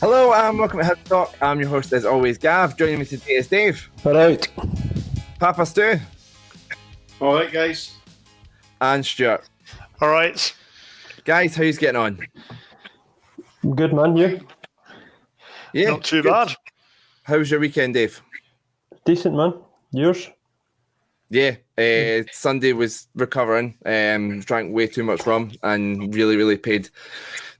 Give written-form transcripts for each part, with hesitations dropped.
Hello and welcome to Hibs Talk. I'm your host as always, Gav. Joining me today is Dave. All right. Papa Stu. All right, guys. And Stuart. All right. Guys, how's getting on? Good, man. You? Yeah, not too good. bad. How was your weekend, Dave? Decent, man. Yours? Yeah, Sunday was recovering. Drank way too much rum and really paid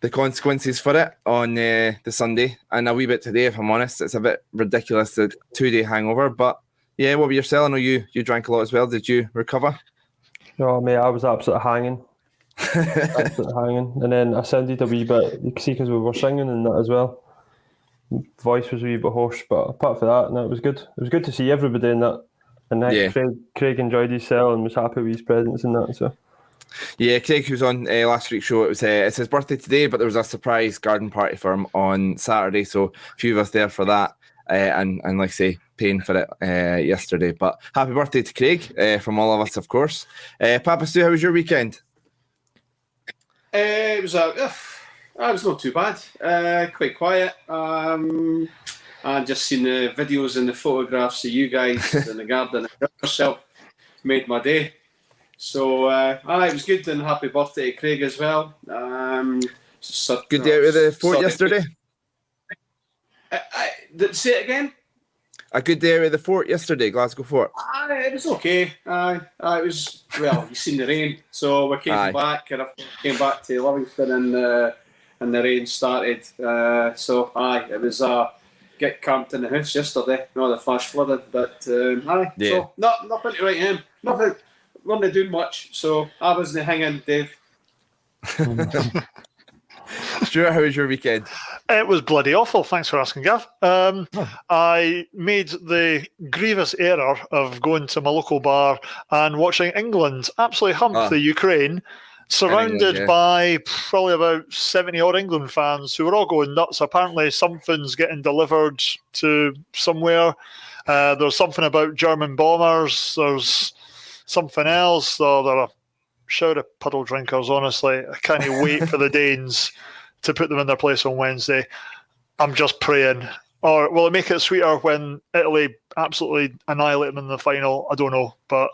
the consequences for it on the Sunday. And a wee bit today, if I'm honest. It's a bit ridiculous, the 2-day hangover. But yeah, what were you selling? I know you drank a lot as well. Did you recover? Oh, mate, I was absolutely hanging. And then I sounded a wee bit, you can see, because we were singing and that as well. Voice was a wee bit hoarse, but apart from that, no, it was good. It was good to see everybody in that. And then Yeah. Craig enjoyed his cell and was happy with his presence and that. So Yeah, Craig, who was on last week's show, it's his birthday today, but there was a surprise garden party for him on Saturday, so a few of us there for that, and like I say, paying for it yesterday. But happy birthday to Craig from all of us, of course. Papa Stu, how was your weekend? It was not too bad. Quite quiet. I just seen the videos and the photographs of you guys in the garden and yourself. Made my day. So it was good, and happy birthday to Craig as well. Good day out of the fort yesterday? Say it again? A good day out of the fort yesterday, Glasgow Fort. It was okay. It was, well, you've seen the rain, so we came back, and I came back to Livingston, and the rain started. It was get camped in the house yesterday. No, the flash flooded, but Yeah. So nothing to write him. Nothing. Wasn't doing much, so I wasn't hanging, Dave. Stuart, how was your weekend? It was bloody awful. Thanks for asking, Gav. I made the grievous error of going to my local bar and watching England absolutely hump the Ukraine, surrounded by probably about 70-odd England fans who were all going nuts. Apparently something's getting delivered to somewhere. There's something about German bombers. There's something else. They're a shout of puddle drinkers, honestly. I can't wait for the Danes to put them in their place on Wednesday. I'm just praying. Or will it make it sweeter when Italy absolutely annihilate them in the final? I don't know, but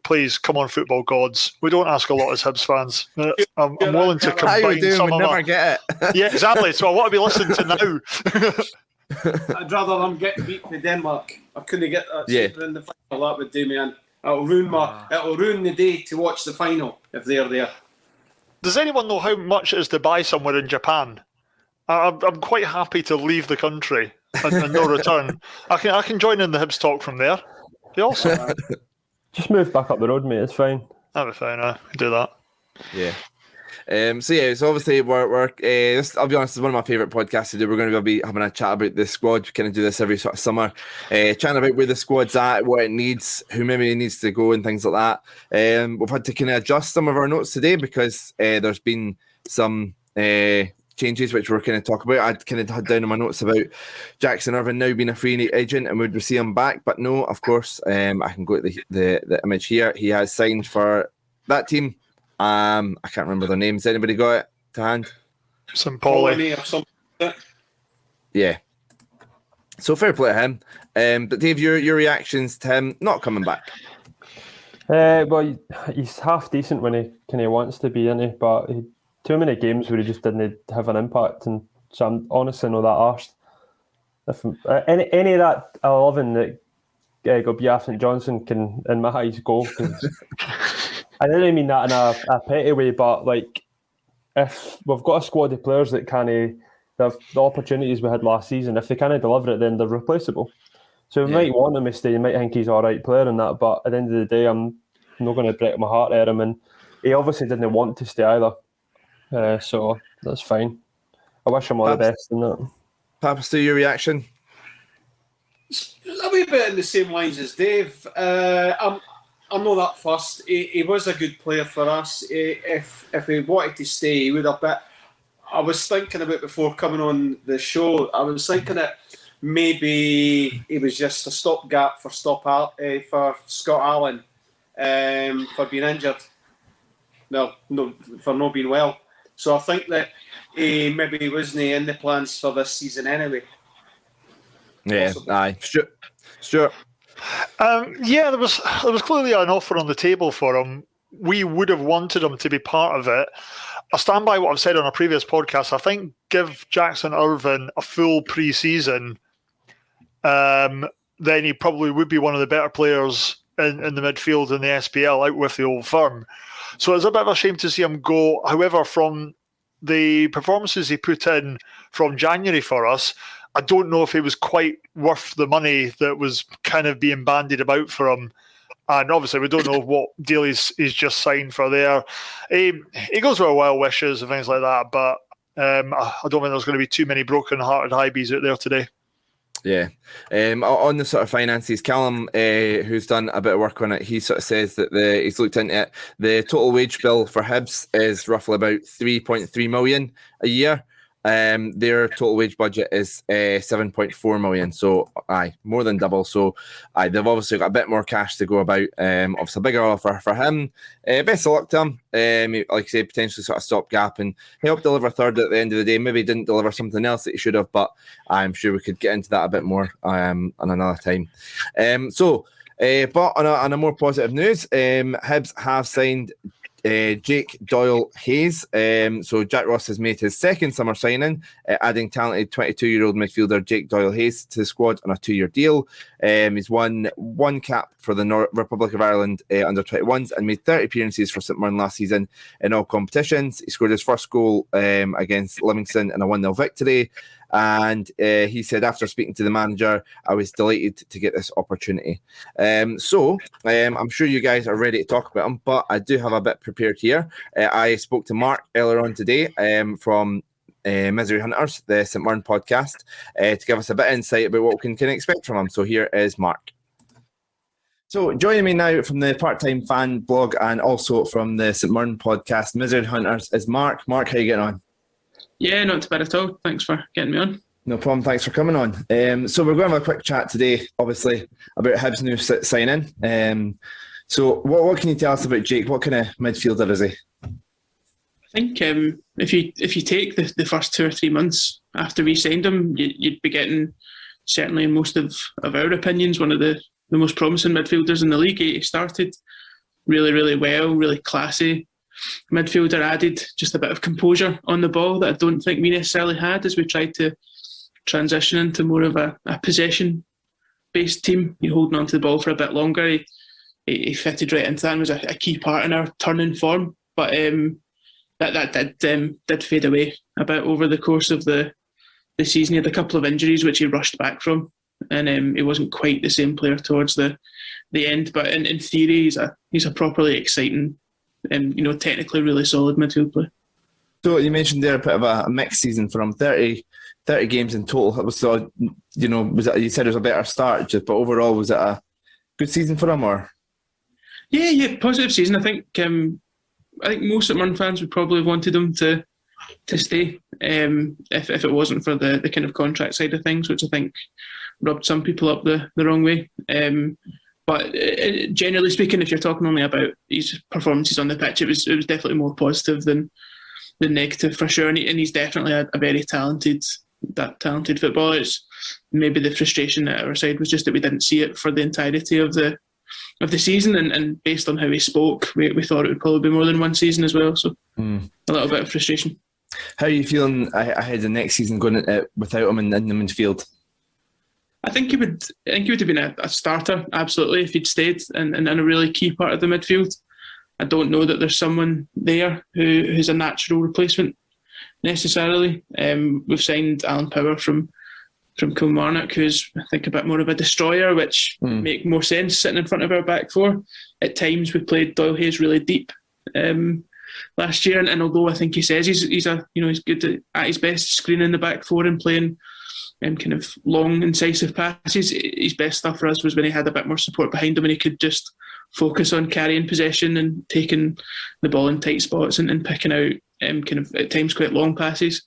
please, come on, football gods. We don't ask a lot as Hibs fans. I'm willing to combine some of never get it. Yeah, exactly. So I want to be listening to now. I'd rather them get beat to Denmark. I couldn't get that in the final. That would do me in. It'll ruin the day to watch the final if they're there. Does anyone know how much it is to buy somewhere in Japan? I'm quite happy to leave the country and no return. I can join in the Hibs talk from there. Be awesome. just move back up the road, mate. It's fine. That'll be fine. I can do that. Yeah. So obviously we're I'll be honest, it's one of my favourite podcasts to do. We're going to be having a chat about the squad. We kind of do this every sort of summer, chatting about where the squad's at, what it needs, who maybe needs to go, and things like that. We've had to kind of adjust some of our notes today because there's been some changes which we're kind of talk about. I'd kind of had down in my notes about Jackson Irvine now being a free agent and would we see him back, but no, of course, I can go to the image here. He has signed for that team. I can't remember their names. Anybody got it to hand? St. Pauli. Yeah. So fair play to him. But Dave, your reactions to him not coming back? Well, he's half decent when he kind of wants to be, isn't he? But too many games where he just didn't have an impact, and so I'm honestly not that arsed. If any of that 11 that Gobiaf and Johnson can, in my eyes, go. I didn't mean that in a petty way, but like, if we've got a squad of players that can't have the opportunities we had last season, if they can't deliver it, then they're replaceable. So we might want him to stay, you might think he's all right player and that, but at the end of the day, I'm not going to break my heart at him, and he obviously didn't want to stay either. So that's fine. I wish him all the best in that. Papa Stu, your reaction? A wee bit in the same lines as Dave. I'm not that fussed. He was a good player for us. If he wanted to stay, he would have. But I was thinking about before coming on the show. I was thinking that maybe he was just a stopgap for Scott Allen for being injured. No, for not being well. So I think that he maybe wasn't in the plans for this season anyway. Yeah, Possibly. aye. Stuart. There was clearly an offer on the table for him. We would have wanted him to be part of it. I stand by what I've said on a previous podcast. I think give Jackson Irvine a full pre-season, then he probably would be one of the better players in the midfield in the SPL out with the old firm. So it's a bit of a shame to see him go. However, from the performances he put in from January for us, I don't know if it was quite worth the money that was kind of being bandied about for him. And obviously, we don't know what deal he's just signed for there. He goes with well wishes and things like that, but I don't think there's going to be too many broken-hearted Hibs out there today. Yeah. On the sort of finances, Callum, who's done a bit of work on it, he sort of says that he's looked into it. The total wage bill for Hibs is roughly about 3.3 million a year. Their total wage budget is 7.4 million, so more than double. So they've obviously got a bit more cash to go about. Obviously a bigger offer for him. Best of luck to him. Like I say, potentially sort of stopgap and help deliver third at the end of the day. Maybe didn't deliver something else that he should have, but I'm sure we could get into that a bit more on another time. But on a more positive news, Hibs have signed Jake Doyle-Hayes. So Jack Ross has made his second summer signing, adding talented 22-year-old midfielder Jake Doyle-Hayes to the squad on a 2-year deal. He's won one cap for the Republic of Ireland under 21s and made 30 appearances for St Mirren last season in all competitions. He scored his first goal against Livingston in a 1-0 victory. And he said, after speaking to the manager, I was delighted to get this opportunity. I'm sure you guys are ready to talk about him, but I do have a bit prepared here. I spoke to Mark earlier on today from Misery Hunters, the St Mirren podcast, to give us a bit of insight about what we can expect from him. So here is Mark. So joining me now from the Part-Time Fan blog and also from the St Mirren podcast, Misery Hunters, is Mark. Mark, how are you getting on? Yeah, not too bad at all. Thanks for getting me on. No problem. Thanks for coming on. So we're going to have a quick chat today, obviously, about Hibs' new signing. So what can you tell us about Jake? What kind of midfielder is he? I think if you take the first 2 or 3 months after we signed him, you'd be getting, certainly in most of our opinions, one of the most promising midfielders in the league. He started really, really well, really classy. Midfielder, added just a bit of composure on the ball that I don't think we necessarily had as we tried to transition into more of a possession-based team. You're holding on to the ball for a bit longer. He fitted right into that and was a key part in our turning form. But that did fade away a bit over the course of the season. He had a couple of injuries which he rushed back from, and he wasn't quite the same player towards the end. But in theory, he's a properly exciting and technically really solid midfield player. So you mentioned there a bit of a mixed season for him, 30 games in total. It was you said it was a better start, but overall was it a good season for him, or? Yeah, positive season. I think most St Mirren fans would probably have wanted him to stay if it wasn't for the kind of contract side of things, which I think rubbed some people up the wrong way. But generally speaking, if you're talking only about his performances on the pitch, it was definitely more positive than negative for sure. And he's definitely a very talented footballer. It's maybe the frustration at our side was just that we didn't see it for the entirety of the season. And based on how he spoke, we thought it would probably be more than one season as well. So a little bit of frustration. How are you feeling ahead of next season going without him in the midfield? I think he would have been a starter, absolutely, if he'd stayed and a really key part of the midfield. I don't know that there's someone there who's a natural replacement necessarily. We've signed Alan Power from Kilmarnock, who's I think a bit more of a destroyer, which make more sense sitting in front of our back four. At times we played Doyle-Hayes really deep last year, and although I think he says he's good at his best screening the back four and playing kind of long, incisive passes, his best stuff for us was when he had a bit more support behind him and he could just focus on carrying possession and taking the ball in tight spots and picking out kind of at times quite long passes.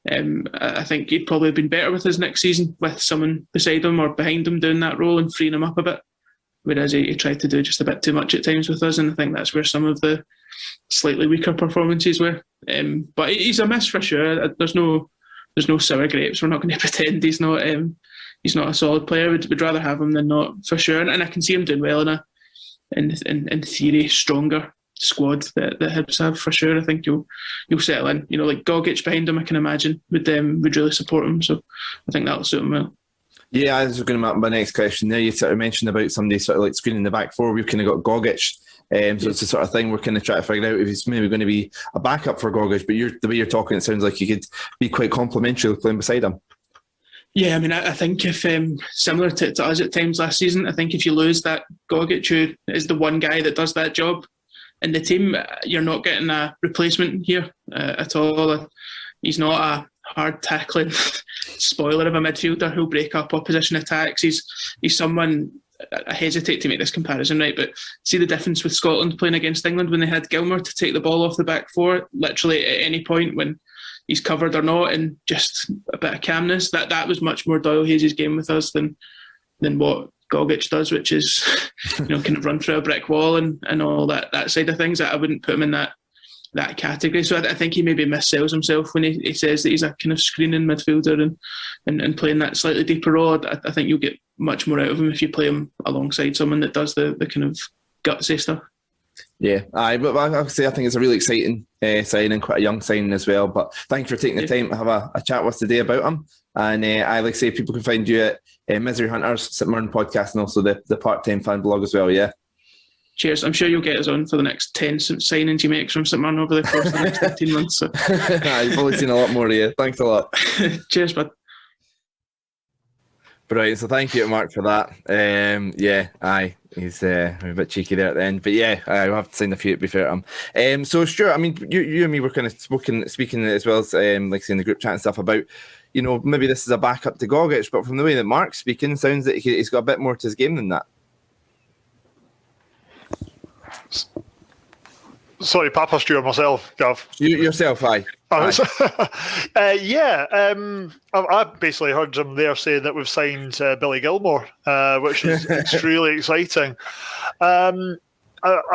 I think he'd probably have been better with us next season with someone beside him or behind him doing that role and freeing him up a bit, whereas he tried to do just a bit too much at times with us, and I think that's where some of the slightly weaker performances were. But he's a miss for sure. There's no sour grapes. We're not going to pretend he's not a solid player. We'd rather have him than not, for sure. And I can see him doing well in theory, stronger squad that Hibs have, for sure. I think you'll settle in. Like Gogic behind him, I can imagine would really support him. So I think that'll suit him well. Yeah, I was going to my next question there. You sort of mentioned about somebody sort of like screening the back four. We've kind of got Gogic. So it's the sort of thing we're kind of trying to figure out if he's maybe going to be a backup for Gogic. But the way you're talking, it sounds like you could be quite complimentary playing beside him. Yeah, I mean, I think if similar to us at times last season, I think if you lose that Gogic, who is the one guy that does that job in the team, you're not getting a replacement here at all. He's not a hard tackling spoiler of a midfielder who'll break up opposition attacks. He's someone. I hesitate to make this comparison, right? But see the difference with Scotland playing against England when they had Gilmour to take the ball off the back four, literally at any point when he's covered or not, and just a bit of calmness. That was much more Doyle-Hayes' game with us than what Gogic does, which is kind of run through a brick wall and all that side of things. I wouldn't put him in that category. So I think he maybe missells himself when he says that he's a kind of screening midfielder and playing that slightly deeper role. I think you'll get much more out of him if you play him alongside someone that does the kind of gutsy stuff. Yeah, but I would say I think it's a really exciting signing, quite a young signing as well. But thank you for taking the time to have a chat with us today about him. And I like to say people can find you at Misery Hunters, St Mirren podcast, and also the part-time fan blog as well, yeah? Cheers. I'm sure you'll get us on for the next 10 signings you make from St Mirren over the course of the next 18 months. So. You've probably seen a lot more of you. Thanks a lot. Cheers, bud. Brilliant. So thank you to Mark for that. He's a bit cheeky there at the end, but I'll have to sign a few to be fair to him. So Stuart, I mean, you and me were kind of speaking as well as like saying the group chat and stuff about, maybe this is a backup to Gogic, but from the way that Mark's speaking, sounds that he's got a bit more to his game than that. Sorry, Papa Stuart, myself, Gav. Yourself, aye. I basically heard him there saying that we've signed Billy Gilmour, which is extremely exciting. I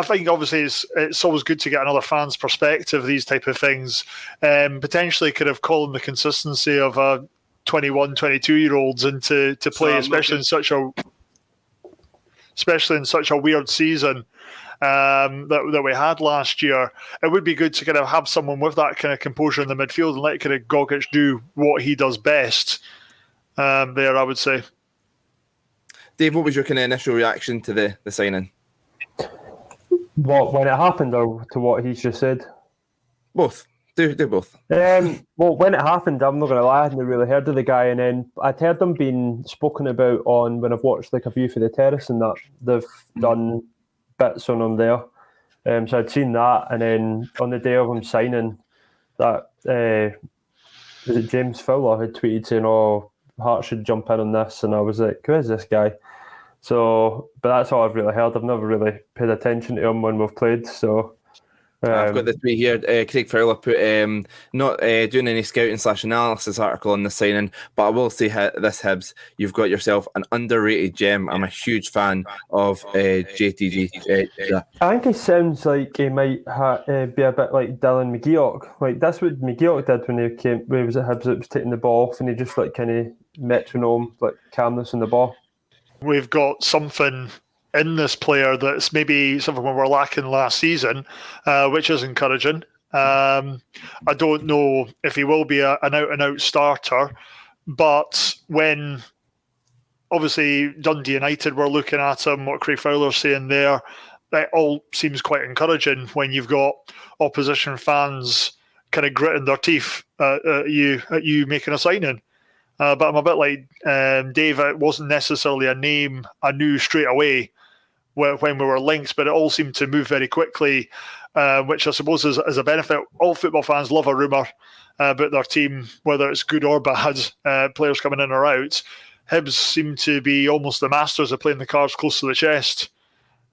think obviously it's always good to get another fan's perspective, these type of things. Potentially could have called the consistency of a 21, 22-year-olds into play, especially in such a weird season. That we had last year. It would be good to kind of have someone with that kind of composure in the midfield and let kind of Gogic do what he does best. I would say. Dave, what was your kind of initial reaction to the signing? What, when it happened, or to what he's just said? Both. Do both. Well, when it happened, I'm not going to lie, I hadn't really heard of the guy, and then I'd heard them being spoken about on when I've watched like a View for the Terrace, and that they've done bits on him there. So I'd seen that, and then on the day of him signing, that was it James Fowler had tweeted saying, "Oh, Hart should jump in on this," and I was like, "Who is this guy?" So, but that's all I've really heard. I've never really paid attention to him when we've played. So. I've got this tweet here. Craig Fowler put not doing any scouting / analysis article on the signing, but I will say this, Hibs, you've got yourself an underrated gem. I'm a huge fan of JTG. I think he sounds like he might be a bit like Dylan McGeoch. Like that's what McGeoch did when he was at Hibs. It was taking the ball off, and he just like kind of metronome, like calmness on the ball. We've got something in this player that's maybe something we were lacking last season, which is encouraging. I don't know if he will be an out-and-out starter, but when obviously Dundee United were looking at him, what Craig Fowler's saying there, that all seems quite encouraging when you've got opposition fans kind of gritting their teeth at you making a signing. But I'm a bit like Dave, it wasn't necessarily a name I knew straight away when we were linked, but it all seemed to move very quickly, which I suppose is a benefit. All football fans love a rumour about their team, whether it's good or bad, players coming in or out. Hibs seem to be almost the masters of playing the cards close to the chest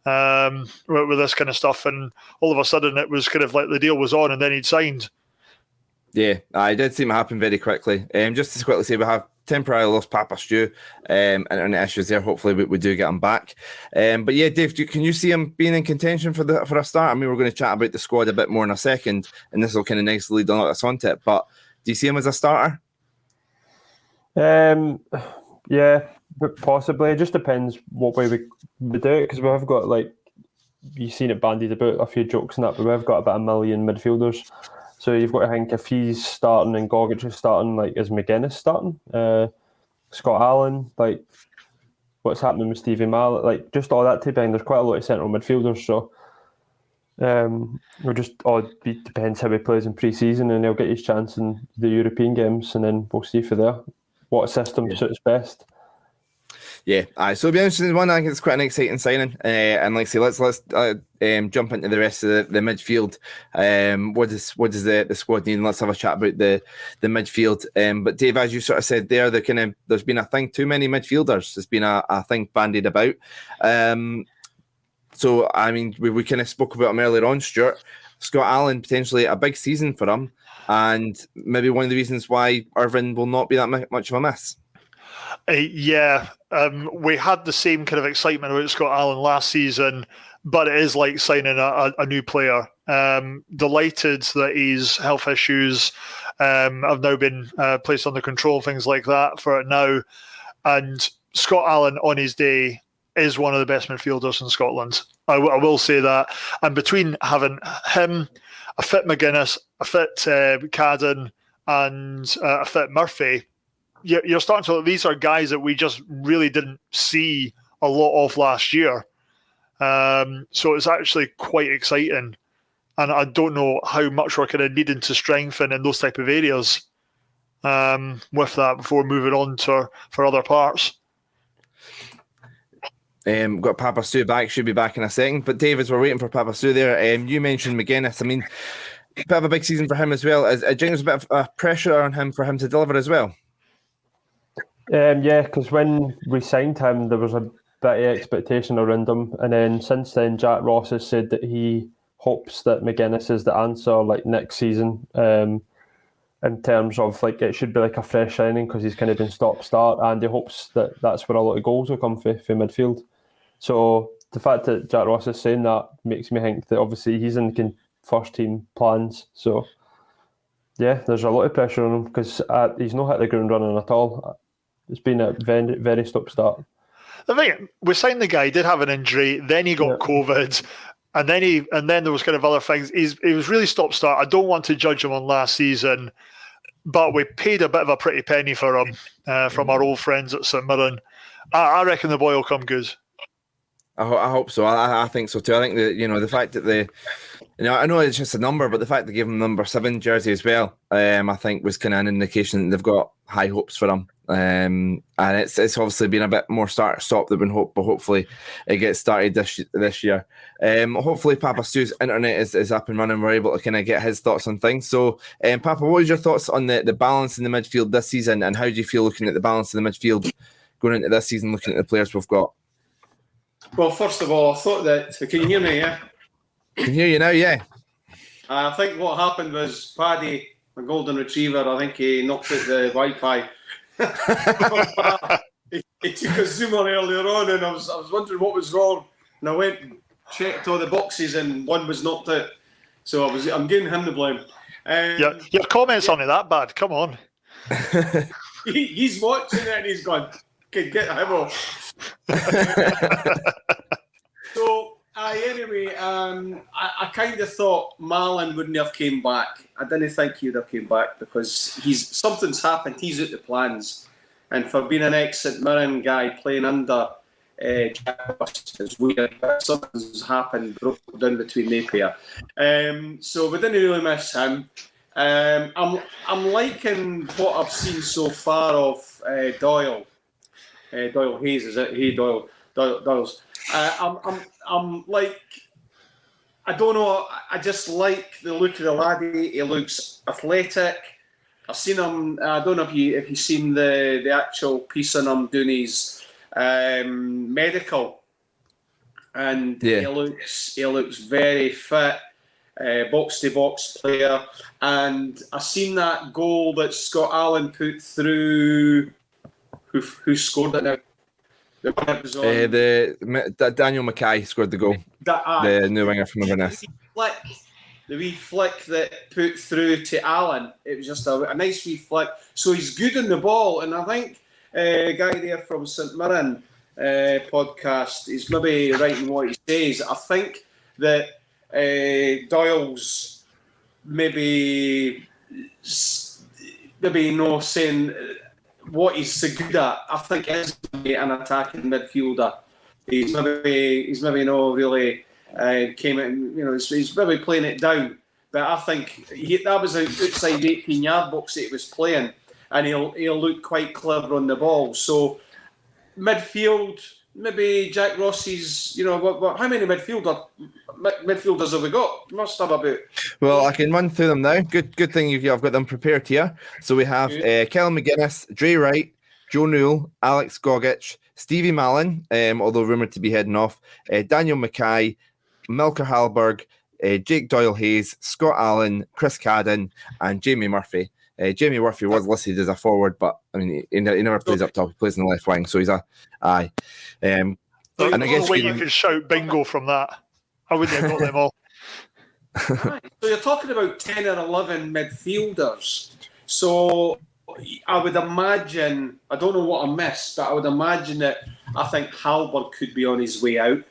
with this kind of stuff, and all of a sudden it was kind of like the deal was on and then he'd signed. Yeah, it did seem to happen very quickly. Just to quickly say, we have temporarily lost Papa Stew, and issues there. Hopefully, we do get him back. But yeah, Dave, can you see him being in contention for a start? I mean, we're going to chat about the squad a bit more in a second, and this will kind of nicely lead us onto it. But do you see him as a starter? Yeah, but possibly. It just depends what way we do it, because we have got, like, you've seen it bandied about, a few jokes and that, but we've got about 1 million midfielders. So you've got to think, if he's starting and Gogic is starting, like, is McGuinness starting? Scott Allen, like, what's happening with Stevie Mallet? Like, just all that type of thing. There's quite a lot of central midfielders, so we'll just depends how he plays in pre-season, and he'll get his chance in the European games, and then we'll see for there what system suits best. Yeah, so it'll be an interesting one. I think it's quite an exciting signing, and like I say, let's jump into the rest of the midfield. What does the squad need? And let's have a chat about the midfield. But Dave, as you sort of said there, there's been a thing, too many midfielders. There's been a thing bandied about. So I mean, we kind of spoke about him earlier on, Stuart. Scott Allen, potentially a big season for him, and maybe one of the reasons why Irvine will not be that much of a miss. We had the same kind of excitement about Scott Allen last season, but it is like signing a new player. Delighted that his health issues have now been placed under control, things like that for it now. And Scott Allen on his day is one of the best midfielders in Scotland. I will say that. And between having him, a fit McGuinness, a fit Cadden, and a fit Murphy, you're starting to. These are guys that we just really didn't see a lot of last year. So it's actually quite exciting. And I don't know how much we're kind of needing to strengthen in those type of areas with that before moving on for other parts. Got Papa Stu back, should be back in a second. But Dave, as we're waiting for Papa Stu there, you mentioned McGuinness. I mean, a bit of a big season for him as well. Do you think there's a bit of pressure on him for him to deliver as well? Yeah, because when we signed him, there was a bit of expectation around him, and then since then, Jack Ross has said that he hopes that McGuinness is the answer, like, next season. In terms of, like, it should be like a fresh signing because he's kind of been stop-start, and he hopes that that's where a lot of goals will come for midfield. So the fact that Jack Ross is saying that makes me think that obviously he's in first team plans. So yeah, there's a lot of pressure on him because he's not hit the ground running at all. It's been a very, very stop-start. The thing, we signed the guy, he did have an injury, then he got COVID, and then there was kind of other things. He was really stop-start. I don't want to judge him on last season, but we paid a bit of a pretty penny for him from our old friends at St Mirren. I reckon the boy will come good. I hope so. I think so too. I think that, the fact that I know it's just a number, but the fact they gave him number 7 jersey as well, I think was kind of an indication that they've got high hopes for him. And it's obviously been a bit more start-stop than been hoped, but hopefully it gets started this year. Hopefully Papa Stu's internet is up and running. We're able to kind of get his thoughts on things. So, Papa, what was your thoughts on the balance in the midfield this season, and how do you feel looking at the balance in the midfield going into this season, looking at the players we've got? Well, first of all, I thought that... Can you hear me, yeah? I can hear you now, yeah. I think what happened was Paddy, my golden retriever, I think he knocked out the Wi-Fi. he took a zoomer earlier on, and I was wondering what was wrong, and I went and checked all the boxes, and one was knocked out. So I'm giving him the blame. Your comments aren't that bad. Come on. He's watching it and he's gone, okay, get him off. So anyway, I kind of thought Malin wouldn't have came back. I didn't think he'd have came back because something's happened. He's out the plans, and for being an ex-St Mirren guy playing under Jack Ross is weird. Something's happened, broke down between the pair. So we didn't really miss him. I'm liking what I've seen so far of Doyle-Hayes, is it? Hey, Doyle's. I'm like, I don't know. I just like the look of the laddie. He looks athletic. I've seen him. I don't know if you've seen the actual piece on him doing his medical, and he looks very fit. Box to box player, and I seen that goal that Scott Allen put through who scored it now? The one that was on. Daniel Mackay scored the goal. The new winger from Inverness. The wee flick that put through to Allen, it was just a nice wee flick. So he's good on the ball, and I think a guy there from St Mirren podcast is maybe right in what he says. I think that Doyle's maybe no saying what he's so good at. I think is an attacking midfielder. He's maybe not really. Came in, he's maybe playing it down, but I think that was outside 18-yard box that he was playing, and he'll look quite clever on the ball. So midfield, maybe Jack Ross's. How many midfielders have we got? Must have about. Well, I can run through them now. Good thing I've got them prepared here. So we have Kellen McGuinness, Dre Wright, Joe Newell, Alex Gogic, Stevie Mallon, although rumoured to be heading off, Daniel Mackay, Milker Hallberg, Jake Doyle-Hayes, Scott Allen, Chris Cadden, and Jamie Murphy. Jamie Murphy was listed as a forward, but I mean he never plays up top. He plays in the left wing, so he's a aye. And I guess you could shout bingo from that. I wouldn't have got them all. So you're talking about 10 or 11 midfielders. So I would imagine, I don't know what I missed, but I would imagine that I think Hallberg could be on his way out,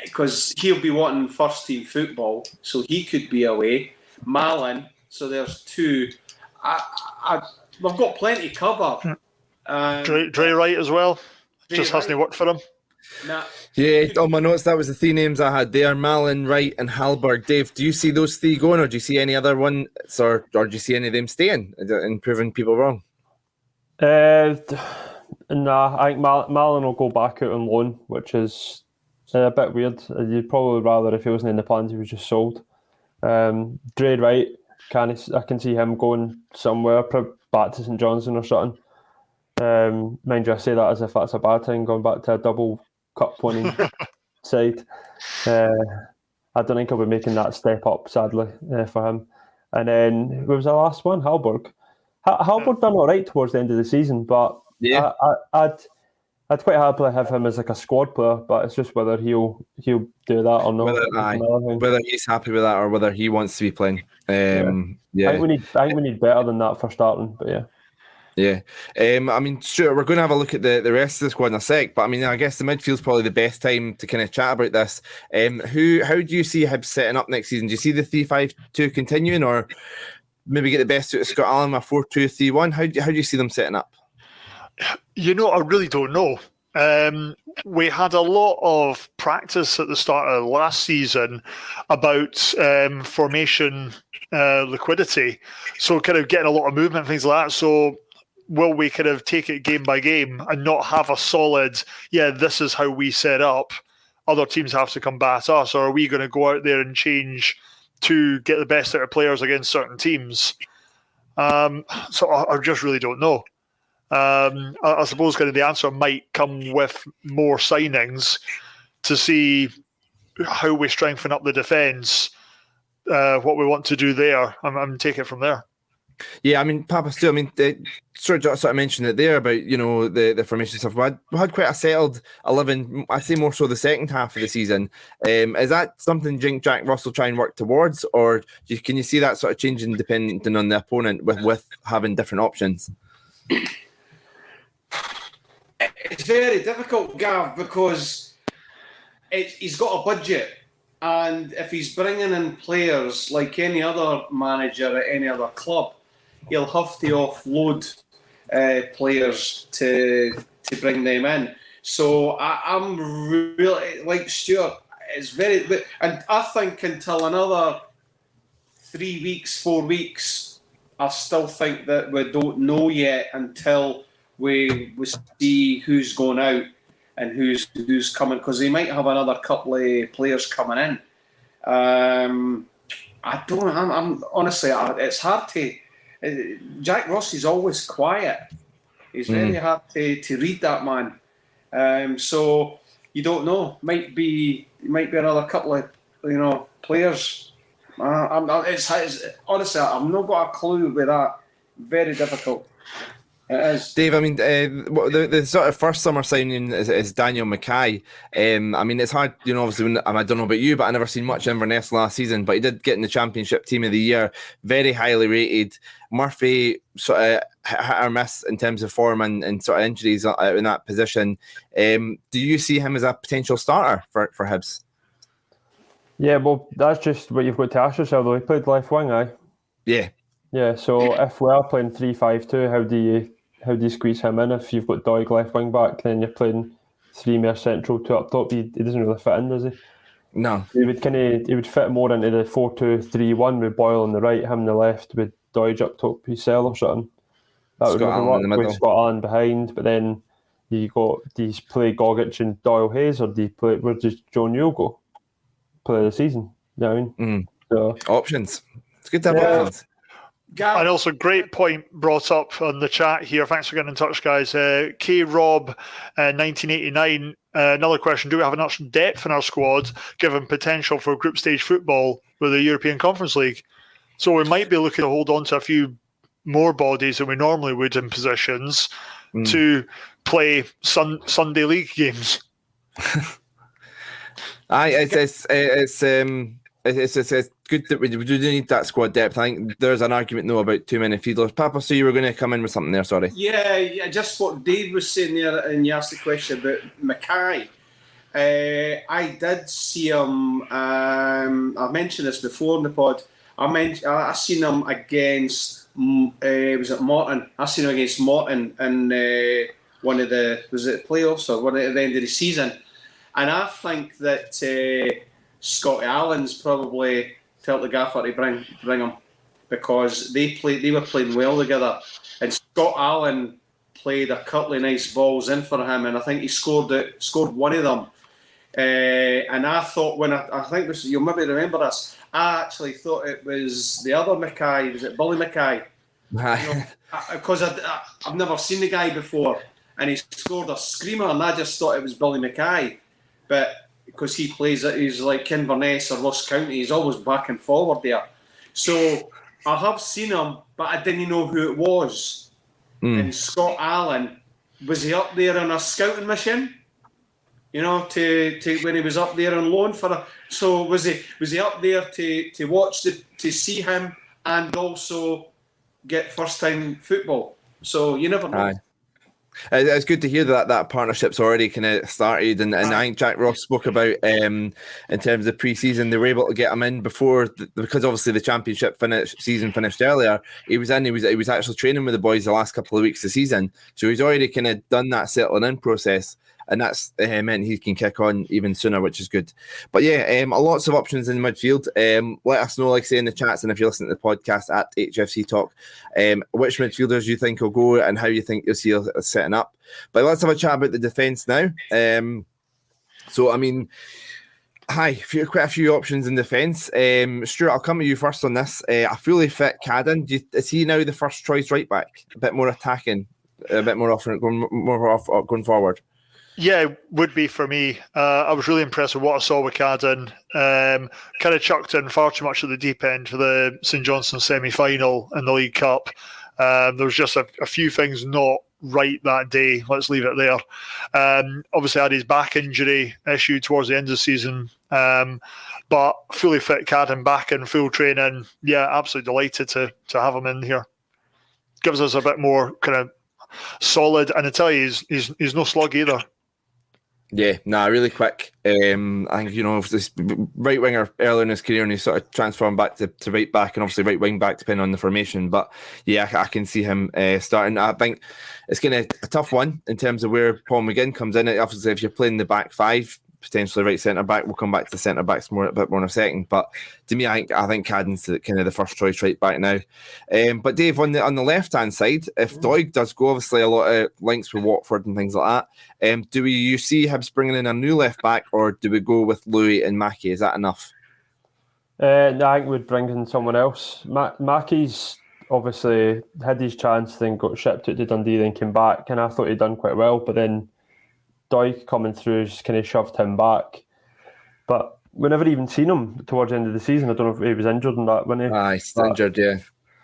because he'll be wanting first team football, so he could be away. Mallon, so there's two. We've got plenty covered. Dre Wright as well. Just hasn't worked for him. Nah. Yeah, on my notes, that was the three names I had there: Mallon, Wright, and Hallberg. Dave, do you see those three going, or do you see any other ones, or do you see any of them staying and proving people wrong? Nah, I think Mallon will go back out on loan, which is a bit weird. You'd probably rather, if he wasn't in the plans, he was just sold. Dre Wright, I can see him going somewhere, probably back to St Johnstone or something. Mind you, I say that as if that's a bad thing, going back to a double cup winning side. I don't think he'll be making that step up, sadly, for him. And then, what was the last one? Hallberg. Hallberg done all right towards the end of the season, but yeah. I'd quite happily have him as like a squad player, but it's just whether he'll do that or not. Whether he's happy with that or whether he wants to be playing. I think we need better than that for starting, but yeah. Yeah. I mean, Stuart, we're going to have a look at the rest of the squad in a sec, but I mean, I guess the midfield's probably the best time to kind of chat about this. How do you see Hibs setting up next season? Do you see the 3-5-2 continuing, or maybe get the best out of Scott Allen with 4-2-3-1? How do you see them setting up? I really don't know. We had a lot of practice at the start of last season about formation liquidity, so kind of getting a lot of movement, things like that. So will we kind of take it game by game and not have a solid, this is how we set up, other teams have to combat us, or are we going to go out there and change to get the best out of players against certain teams? So I just really don't know. I suppose kind of the answer might come with more signings to see how we strengthen up the defence, what we want to do there, and take it from there. Yeah, I mean, Papa Stu, I mean, sort of mentioned it there about, the formation stuff. We had quite a settled 11, I say more so the second half of the season. Is that something Jack Ross will try and work towards, or can you see that sort of changing depending on the opponent with having different options? It's very difficult, Gav, because he's got a budget, and if he's bringing in players like any other manager at any other club, he'll have to offload players to bring them in. So I'm really, like Stuart, it's very, and I think until another 3 weeks, 4 weeks, I still think that we don't know yet until we see who's going out and who's coming, because they might have another couple of players coming in. I'm honestly, it's hard to. Jack Ross is always quiet. It's very hard to read that man. So you don't know. Might be another couple of players. It's honestly, I've not got a clue with that. Very difficult. It is. Dave, I mean, the sort of first summer signing is Daniel Mackay. I mean, it's hard, obviously, I don't know about you, but I never seen much of Inverness last season, but he did get in the Championship Team of the Year, very highly rated. Murphy sort of hit or miss in terms of form and sort of injuries in that position. Do you see him as a potential starter for Hibs? Yeah, well, that's just what you've got to ask yourself, though. He played left wing, aye? Yeah. Yeah, so if we are playing 3-5-2, how do you squeeze him in? If you've got Doig left wing back, then you're playing 3 more central, 2 up top. He doesn't really fit in, does he? No. He would fit more into the 4-2-3-1 with Boyle on the right, him on the left, with Doig up top, Cell or something. That would Scott maybe Allen in the work with middle. Scott Allen behind, but then do you play Gogic and Doyle-Hayes, or where does Joe Newell go? Play the season, you know what I mean? So, options. It's good to have options. And also, great point brought up on the chat here. Thanks for getting in touch, guys. K Rob, 1989. Another question: do we have enough depth in our squad, given potential for group stage football with the European Conference League? So we might be looking to hold on to a few more bodies than we normally would in positions to play Sunday league games. It's good that we do need that squad depth. I think there's an argument though about too many fiddlers. Papa, so you were going to come in with something there, sorry. Yeah, just what Dave was saying there, and you asked the question about Mackay. I did see him. I mentioned this before in the pod. I seen him against. Was it Morton? I seen him against Morton in one of the playoffs or one at the end of the season, and I think that Scotty Allen's probably felt the gaffer to bring him because they were playing well together, and Scott Allen played a couple of nice balls in for him, and I think he scored one of them. And I thought I think this, you'll maybe remember this. I actually thought it was the other Mackay. Was it Billy Mackay? Because I've never seen the guy before, and he scored a screamer, and I just thought it was Billy Mackay, but because he plays it, he's like Inverness or Ross County, he's always back and forward there. So I have seen him, but I didn't know who it was. And Scott Allen, was he up there on a scouting mission? To when he was up there on loan so was he up there to watch to see him and also get first time football? So you never know. Aye. It's good to hear that partnership's already kind of started, and I think Jack Ross spoke about in terms of pre-season they were able to get him in before because obviously the championship season finished earlier. He was actually training with the boys the last couple of weeks of the season, so he's already kind of done that settling in process. And that's meant he can kick on even sooner, which is good. But yeah, lots of options in the midfield. Let us know, like say in the chats, and if you're listening to the podcast at HFC Talk, which midfielders you think will go and how you think you'll see us setting up. But let's have a chat about the defence now. So I mean, quite a few options in defence. Stuart, I'll come to you first on this. A fully fit Cadden, is he now the first choice right back? A bit more attacking, a bit more often going forward. Yeah, would be for me. I was really impressed with what I saw with Cadden. Kind of chucked in far too much at the deep end for the St Johnstone semi-final in the League Cup. There was just a few things not right that day. Let's leave it there. Obviously had his back injury issue towards the end of the season. But fully fit Cadden back in full training. Yeah, absolutely delighted to have him in here. Gives us a bit more kind of solid. And I tell you, he's no slug either. Yeah, really quick. I think, this right winger earlier in his career and he's sort of transformed back to right back and obviously right wing back depending on the formation. But yeah, I can see him starting. I think it's going to a tough one in terms of where Paul McGinn comes in. Obviously, if you're playing the back five, potentially right centre back, we'll come back to centre backs a bit more in a second. But to me, I think Cadden's kind of the first choice right back now. But Dave, on the left hand side, if Doig does go, obviously a lot of links with Watford and things like that. Do you see Hibs bringing in a new left back, or do we go with Louis and Mackie? Is that enough? No, I think we'd bring in someone else. Mackie's obviously had his chance, then got shipped out to Dundee, then came back, and I thought he'd done quite well, but then Doig coming through just kind of shoved him back. But we never even seen him towards the end of the season. I don't know if he was injured in that, wasn't he? He's injured, yeah.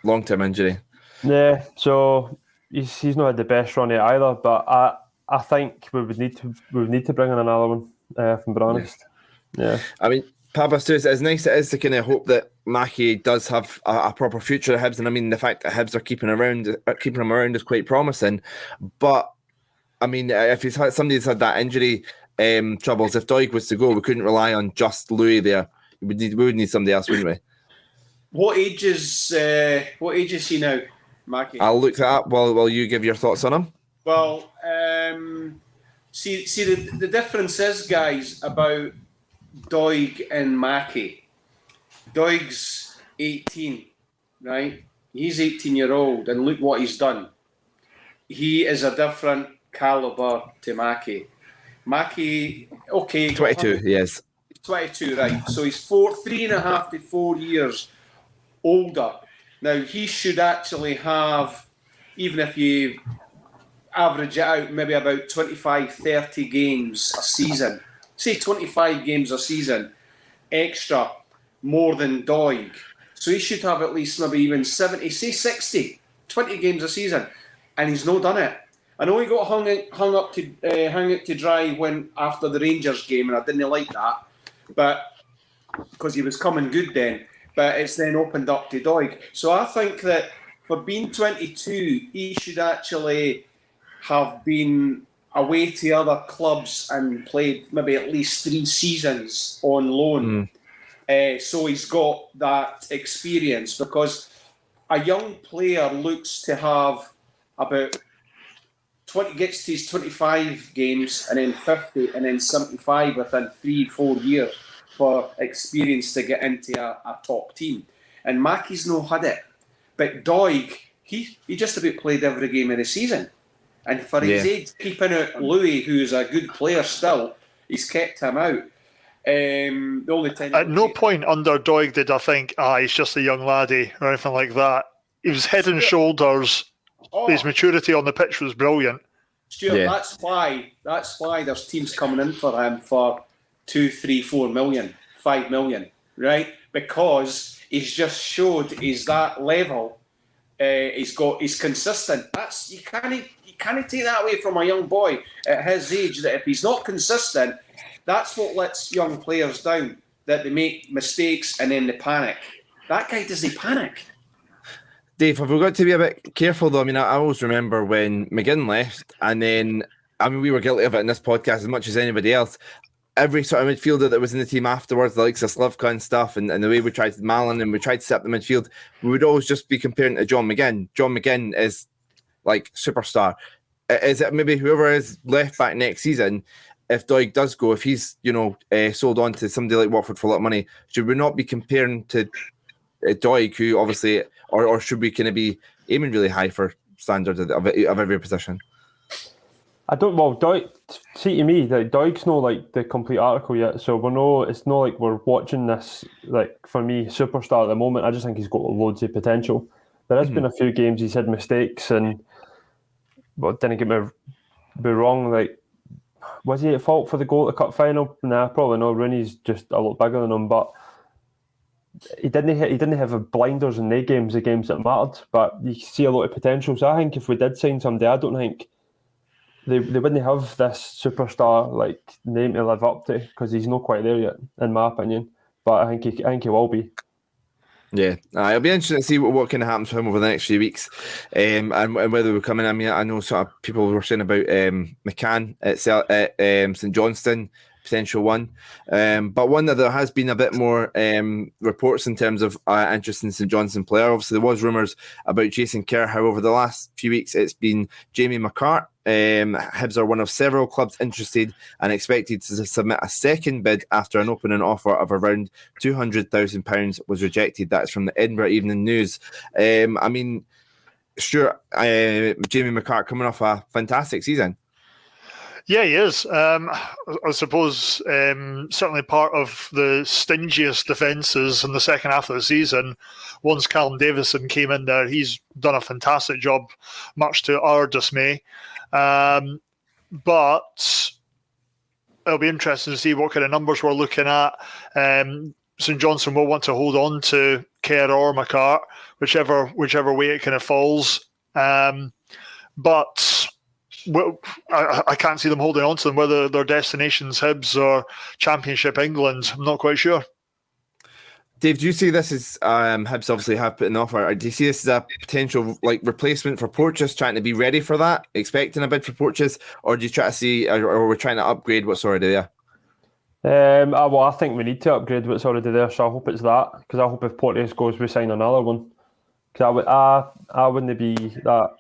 Long-term injury. Yeah, so he's not had the best run yet either. But I think we would need to bring in another one. If I'm being honest. Yeah. I mean, Pablo, as nice it is to kind of hope that Mackie does have a proper future at Hibs, and I mean the fact that Hibs are keeping him around is quite promising. But I mean, if somebody's had that injury troubles, if Doig was to go, we couldn't rely on just Louis there. We would need somebody else, wouldn't we? What age is he now, Mackie? I'll look that up while you give your thoughts on him. Well, see, the difference is, guys, about Doig and Mackie. Doig's 18, right? He's 18-year-old, and look what he's done. He is a different calibre to Mackie. Mackie, okay, 22, yes. 22, right? So he's 3.5 to 4 years older. Now he should actually have, even if you average it out, maybe about 25, 30 games a season. Say 25 games a season extra, more than Doig. So he should have at least maybe even 70, say 60, 20 games a season. And he's not done it. I know he got hung out to dry when after the Rangers game, and I didn't like that, but because he was coming good then. But it's then opened up to Doig. So I think that for being 22, he should actually have been away to other clubs and played maybe at least 3 seasons on loan. So he's got that experience, because a young player looks to have about 20, gets to his 25 games and then 50 and then 75 within 3-4 years for experience to get into a top team. And Mackie's no had it. But Doig, he just about played every game of the season. And for his age, keeping out Louis, who's a good player still, he's kept him out. The only time at no point under Doig did I think, he's just a young laddie or anything like that. He was head and shoulders. His maturity on the pitch was brilliant. Stuart, that's why there's teams coming in for him for 2, 3, 4 million, 5 million, right? Because he's just showed he's that level. He's consistent. You can't take that away from a young boy at his age, that if he's not consistent, that's what lets young players down, that they make mistakes and then they panic. That guy doesn't panic. Dave, have we got to be a bit careful though? I mean, I always remember when McGinn left, and then, I mean, we were guilty of it in this podcast as much as anybody else. Every sort of midfielder that was in the team afterwards, the likes of Slivka and stuff, and the way we tried to Malin and we tried to set up the midfield, we would always just be comparing to John McGinn. John McGinn is like superstar. Is it maybe whoever is left back next season, if Doig does go, if he's, sold on to somebody like Watford for a lot of money, should we not be comparing to Doig, who obviously, or should we kind of be aiming really high for standards of every position? I don't. Well, Doig, see, to me, that Doig's not like the complete article yet, so it's not like we're watching this. Like, for me, superstar at the moment. I just think he's got loads of potential. There has been a few games he's had mistakes, and didn't get me wrong. Like, was he at fault for the goal at the cup final? Nah, probably not. Rooney's just a lot bigger than him, but he didn't have blinders in the games that mattered. But you see a lot of potential. So I think if we did sign somebody, I don't think they wouldn't have this superstar like name to live up to, because he's not quite there yet, in my opinion. But I think he will be. Yeah, it'll be interesting to see what kind of happens for him over the next few weeks, and whether we come in. I mean, I know sort of people were saying about McCann at St Johnstone, potential one, but one that there has been a bit more reports in terms of interest in St Johnstone player. Obviously, there was rumours about Jason Kerr. However, the last few weeks it's been Jamie McCart. Hibs are one of several clubs interested and expected to submit a second bid after an opening offer of around £200,000 was rejected. That's from the Edinburgh Evening News. I mean, sure, Jamie McCart coming off a fantastic season. Yeah, he is. I suppose certainly part of the stingiest defences in the second half of the season. Once Callum Davison came in there, he's done a fantastic job, much to our dismay. But it'll be interesting to see what kind of numbers we're looking at. St Johnstone will want to hold on to Kerr or McCart, whichever way it kind of falls. but I can't see them holding on to them. Whether their destination's Hibs or Championship England, I'm not quite sure. Dave, do you see this as Hibs obviously have put an offer? Do you see this as a potential replacement for Porteous, trying to be ready for that, expecting a bid for Porteous, or do you try to see, or we're trying to upgrade what's already there? Well, I think we need to upgrade what's already there, so I hope it's that. Because I hope if Porteous goes, we sign another one. Because I wouldn't be that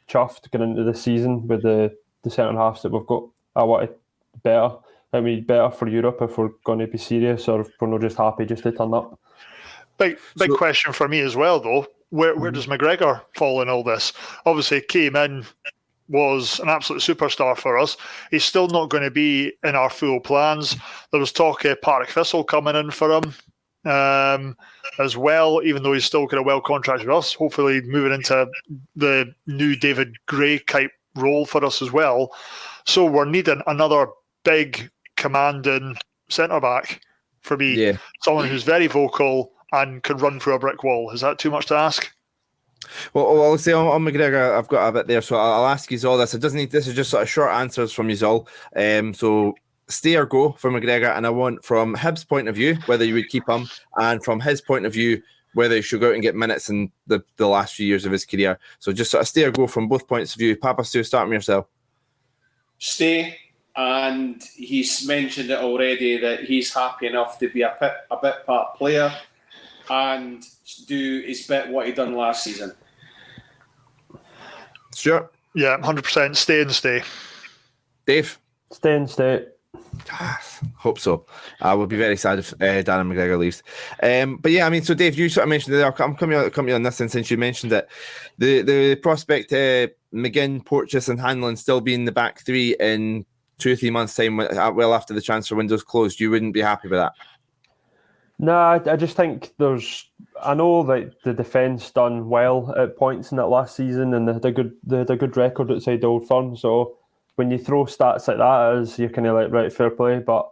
chuffed going into the season with the centre halves that we've got. I want it better. I mean, better for Europe if we're going to be serious, or if we're not just happy just to turn up. Big question for me as well, though. Where does McGregor fall in all this? Obviously, came in, was an absolute superstar for us. He's still not going to be in our full plans. There was talk of Partick Thistle coming in for him as well, even though he's still got a well contract with us. Hopefully, moving into the new David Gray type role for us as well. So we're needing another big commanding centre back for me. Yeah. Someone who's very vocal and can run through a brick wall. Is that too much to ask? Well, I'll say on McGregor, I've got a bit there, so I'll ask you all this. It doesn't need. This is just sort of short answers from you all. So stay or go for McGregor, and I want from Hibs' point of view whether you would keep him, and from his point of view whether he should go out and get minutes in the last few years of his career. So just sort of stay or go from both points of view. Papa Stu, start from yourself. Stay. And he's mentioned it already that he's happy enough to be a bit part player and do his bit what he done last season. Sure. Yeah, 100%. Stay and stay. Dave? Stay and stay. Hope so. I will be very sad if Darren McGregor leaves. But yeah, I mean, so Dave, you sort of mentioned it there. I'm coming on this, and since you mentioned it, the prospect McGinn, Porteous, and Hanlon still being the back three in 2 or 3 months' time, well after the transfer window's closed, you wouldn't be happy with that? No, I just think I know that the defence done well at points in that last season, and they had a good record outside the Old Firm. So when you throw stats like that, as you're kind of like, right, fair play. But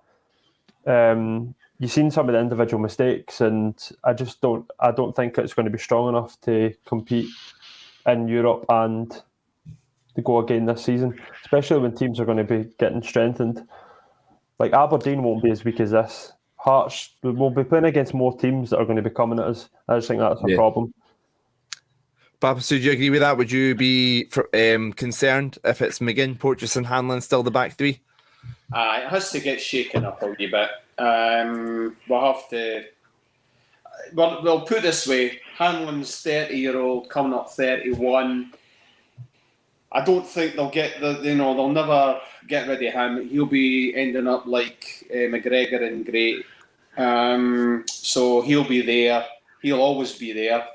you've seen some of the individual mistakes, and I don't think it's going to be strong enough to compete in Europe and to go again this season, especially when teams are going to be getting strengthened. Like Aberdeen won't be as weak as this. Hearts will be playing against more teams that are going to be coming at us. I just think that's a problem. Papa, so do you agree with that? Would you be concerned if it's McGinn, Porteous, and Hanlon still the back three? It has to get shaken up a wee bit. We'll have to. Well, we'll put it this way: Hanlon's 30-year-old, coming up 31. I don't think they'll they'll never get rid of him. He'll be ending up like McGregor and Gray. So he'll be there. He'll always be there.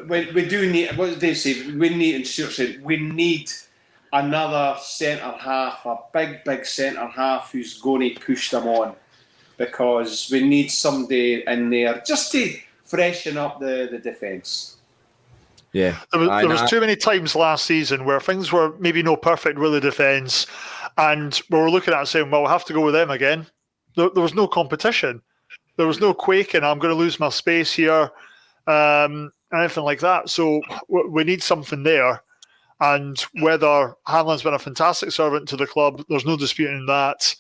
We do need, what did they say? We need another centre half, a big centre half who's going to push them on, because we need somebody in there just to freshen up the defence. Yeah, there was too many times last season where things were maybe no perfect with the defence, and we were looking at it saying, well, we'll have to go with them again. There was no competition. There was no quaking, I'm going to lose my space here, anything like that. So we need something there. And whether Hanlon's been a fantastic servant to the club, there's no disputing that.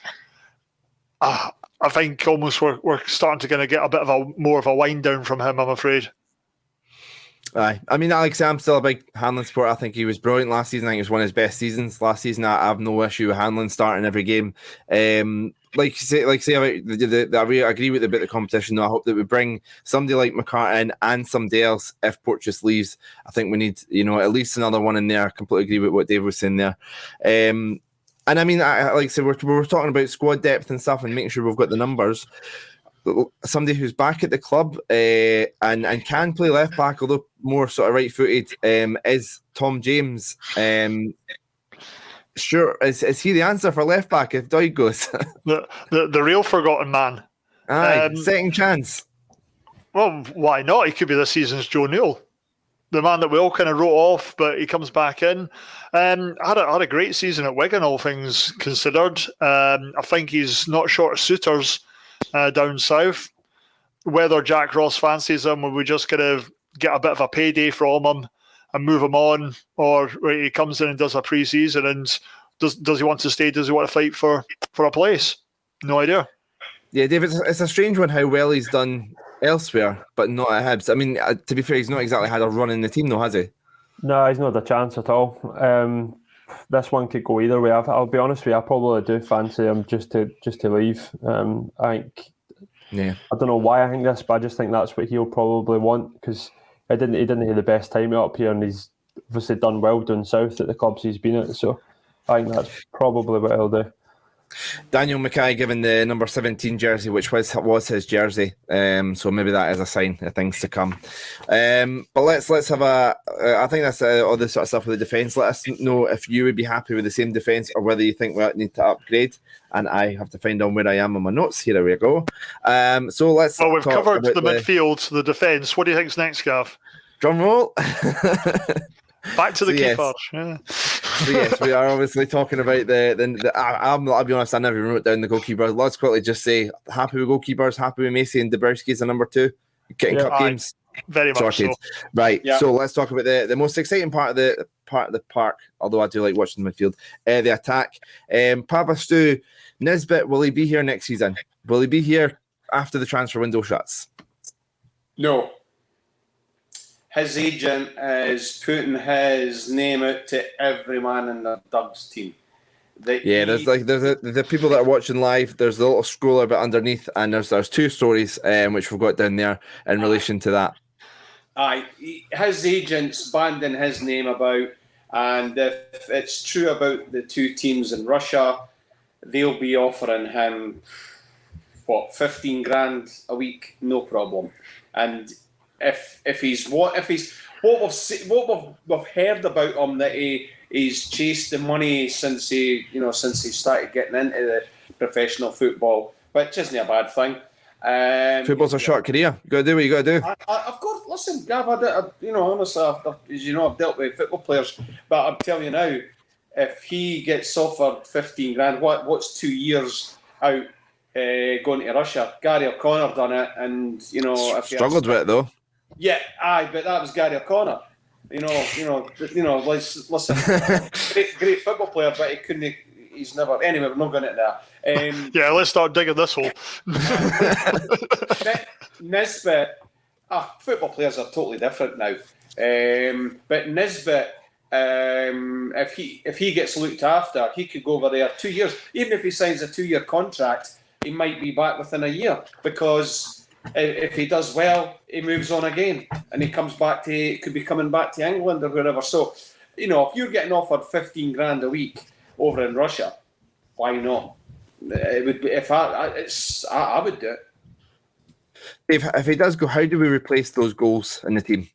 I think almost we're starting to kind of get a bit of more of a wind down from him, I'm afraid. Aye. I mean, Alex, I'm still a big Hanlon supporter. I think he was brilliant last season. I think it was one of his best seasons last season. I have no issue with Hanlon starting every game. Like say about I agree with about the competition. Though I hope that we bring somebody like McCart in and somebody else if Porteous leaves. I think we need, at least another one in there. I completely agree with what Dave was saying there. And I mean, like I said, we're talking about squad depth and stuff and making sure we've got the numbers. Somebody who's back at the club and can play left back, although more sort of right footed, is Tom James. Sure, is he the answer for left back if Doig goes? the real forgotten man. Aye, second chance. Well, why not? He could be this season's Joe Newell, the man that we all kind of wrote off, but he comes back in. Had a great season at Wigan, all things considered. I think he's not short of suitors down south. Whether Jack Ross fancies him, or we just kind of get a bit of a payday from him, move him on, or he comes in and does a pre-season and does he want to stay? Does he want to fight for a place? No idea. Yeah, David, it's a strange one how well he's done elsewhere, but not at Hibs. I mean, to be fair, he's not exactly had a run in the team, though, has he? No, he's not had a chance at all. This one could go either way. I'll be honest with you, I probably do fancy him just to leave. I think. Yeah. I don't know why I think this, but I just think that's what he'll probably want, because he didn't have the best time up here, and he's obviously done well down south at the clubs he's been at. So I think that's probably what he'll do. Daniel Mackay given the number 17 jersey, which was his jersey. So maybe that is a sign of things to come. But let's have I think that's all this sort of stuff with the defence. Let us know if you would be happy with the same defence or whether you think we need to upgrade. And I have to find out where I am on my notes. Here we go. So let's. Well, we've covered the midfield, the defence. What do you think's next, Gav? Drum roll. Back to the keeper. Yeah. So yes, we are obviously talking about I'll be honest, I never wrote down the goalkeeper. Let's quickly just say happy with goalkeepers, happy with Macy and Dabrowski as a number 2. Getting cup games. Very much so. Right. Yeah. So let's talk about the most exciting part of the park, although I do like watching the midfield, the attack. Papa Stu, Nisbet, will he be here next season? Will he be here after the transfer window shuts? No. His agent is putting his name out to every man in the Doug's team. There's the people that are watching live. There's the little scroller bit underneath, and there's 2 stories which we've got down there in relation to that. Aye, his agent's banding his name about, and if it's true about the 2 teams in Russia, they'll be offering him 15 grand a week, no problem. And if what we've heard about him, that he's chased the money since he started getting into the professional football, which isn't a bad thing. Football's a short career. You got to do what you got to do. Of course, listen, Gav. Honestly, as you know, I've dealt with football players, but I'm telling you now, if he gets offered 15 grand, what's 2 years out going to Russia? Gary O'Connor done it, and struggled with it though. Yeah, but that was Gary O'Connor. Listen, great football player, but he couldn't. He's never. Anyway, we're not going into that. Yeah, let's start digging this hole. Nisbet, football players are totally different now. But Nisbet, if he gets looked after, he could go over there 2 years. Even if he signs a 2-year contract, he might be back within a year, because if he does well, he moves on again, and he comes back could be coming back to England or wherever. So, if you're getting offered 15 grand a week over in Russia, why not? It would be, I would do it. If he does go, how do we replace those goals in the team?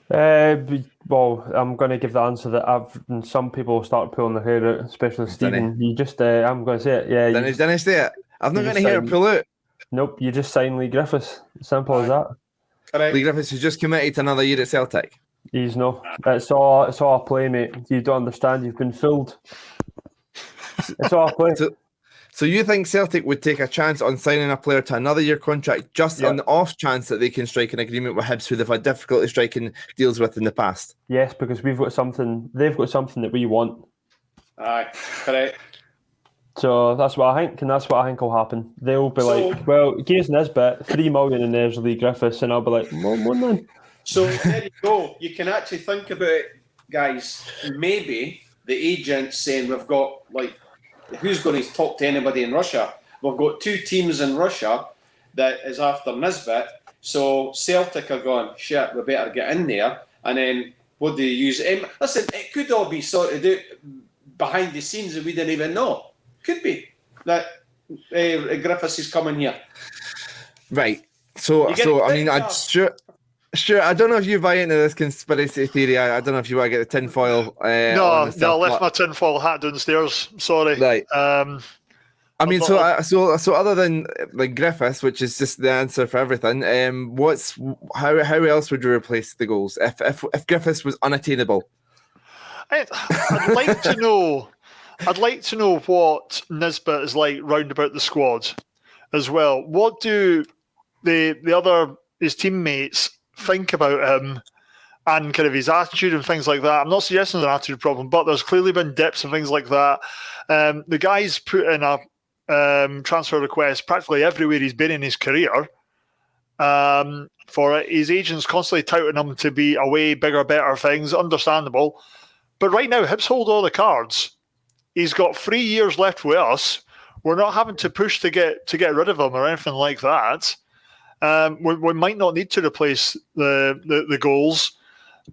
Well, I'm going to give the answer that some people start pulling their hair out, especially Stephen. You just, I'm going to say it. Yeah. Didn't I say it? I'm not going to hear it pull out. Nope, you just sign Lee Griffiths. Simple as that. Correct. Lee Griffiths has just committed to another year at Celtic. He's no. It's all a play, mate. You don't understand. You've been fooled. It's all a play. So you think Celtic would take a chance on signing a player to another year contract just on the off chance that they can strike an agreement with Hibs, who they've had difficulty striking deals with in the past? Yes, because we've got something. They've got something that we want. Aye, correct. So that's what I think, and that's what I think will happen. They'll be like, well, here's Nisbet, 3 million, and there's Lee Griffiths, and I'll be like, one then. So there you go. You can actually think about it, guys. Maybe the agent's saying we've got, who's going to talk to anybody in Russia? We've got 2 teams in Russia that is after Nisbet. So Celtic are going, shit, we better get in there. And then what do you use? Listen, it could all be sorted out behind the scenes and we didn't even know. Could be that Griffiths is coming here. Right. So I mean, Sure, I don't know if you buy into this conspiracy theory. I don't know if you want to get the tinfoil. No, I left my tinfoil hat downstairs. Sorry. Right. I mean, so other than Griffiths, which is just the answer for everything, how else would you replace the goals if Griffiths was unattainable? I'd like to know. I'd like to know what Nisbet is like round about the squad as well. What do his teammates think about him and kind of his attitude and things like that. I'm not suggesting there's an attitude problem, but there's clearly been dips and things like that. The guy's put in a transfer request practically everywhere he's been in his career. For it, his agent's constantly touting him to be away, bigger, better things. Understandable, but right now Hibs hold all the cards. He's got 3 years left with us. We're not having to push to get rid of him or anything like that. We might not need to replace the goals.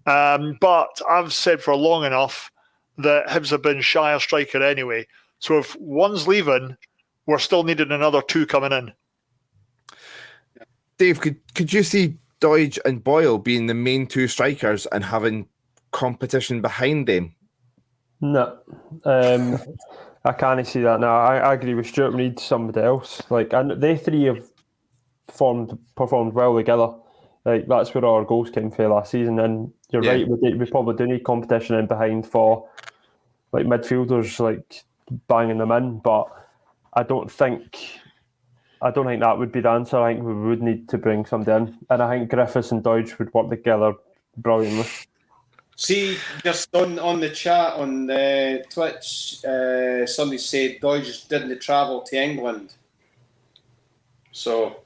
But I've said for long enough that Hibs have been shy of striker anyway. So if one's leaving, we're still needing another 2 coming in. Dave, could you see Doidge and Boyle being the main 2 strikers and having competition behind them? No. I can't see that now. I agree with Stuart. We need somebody else. And they 3 have performed well together. That's where our goals came from last season. And you're right, we probably do need competition in behind for midfielders, banging them in. But I don't think that would be the answer. I think we would need to bring somebody in, and I think Griffiths and Doidge would work together brilliantly. See, just on the chat on Twitch, somebody said Doidge didn't travel to England, so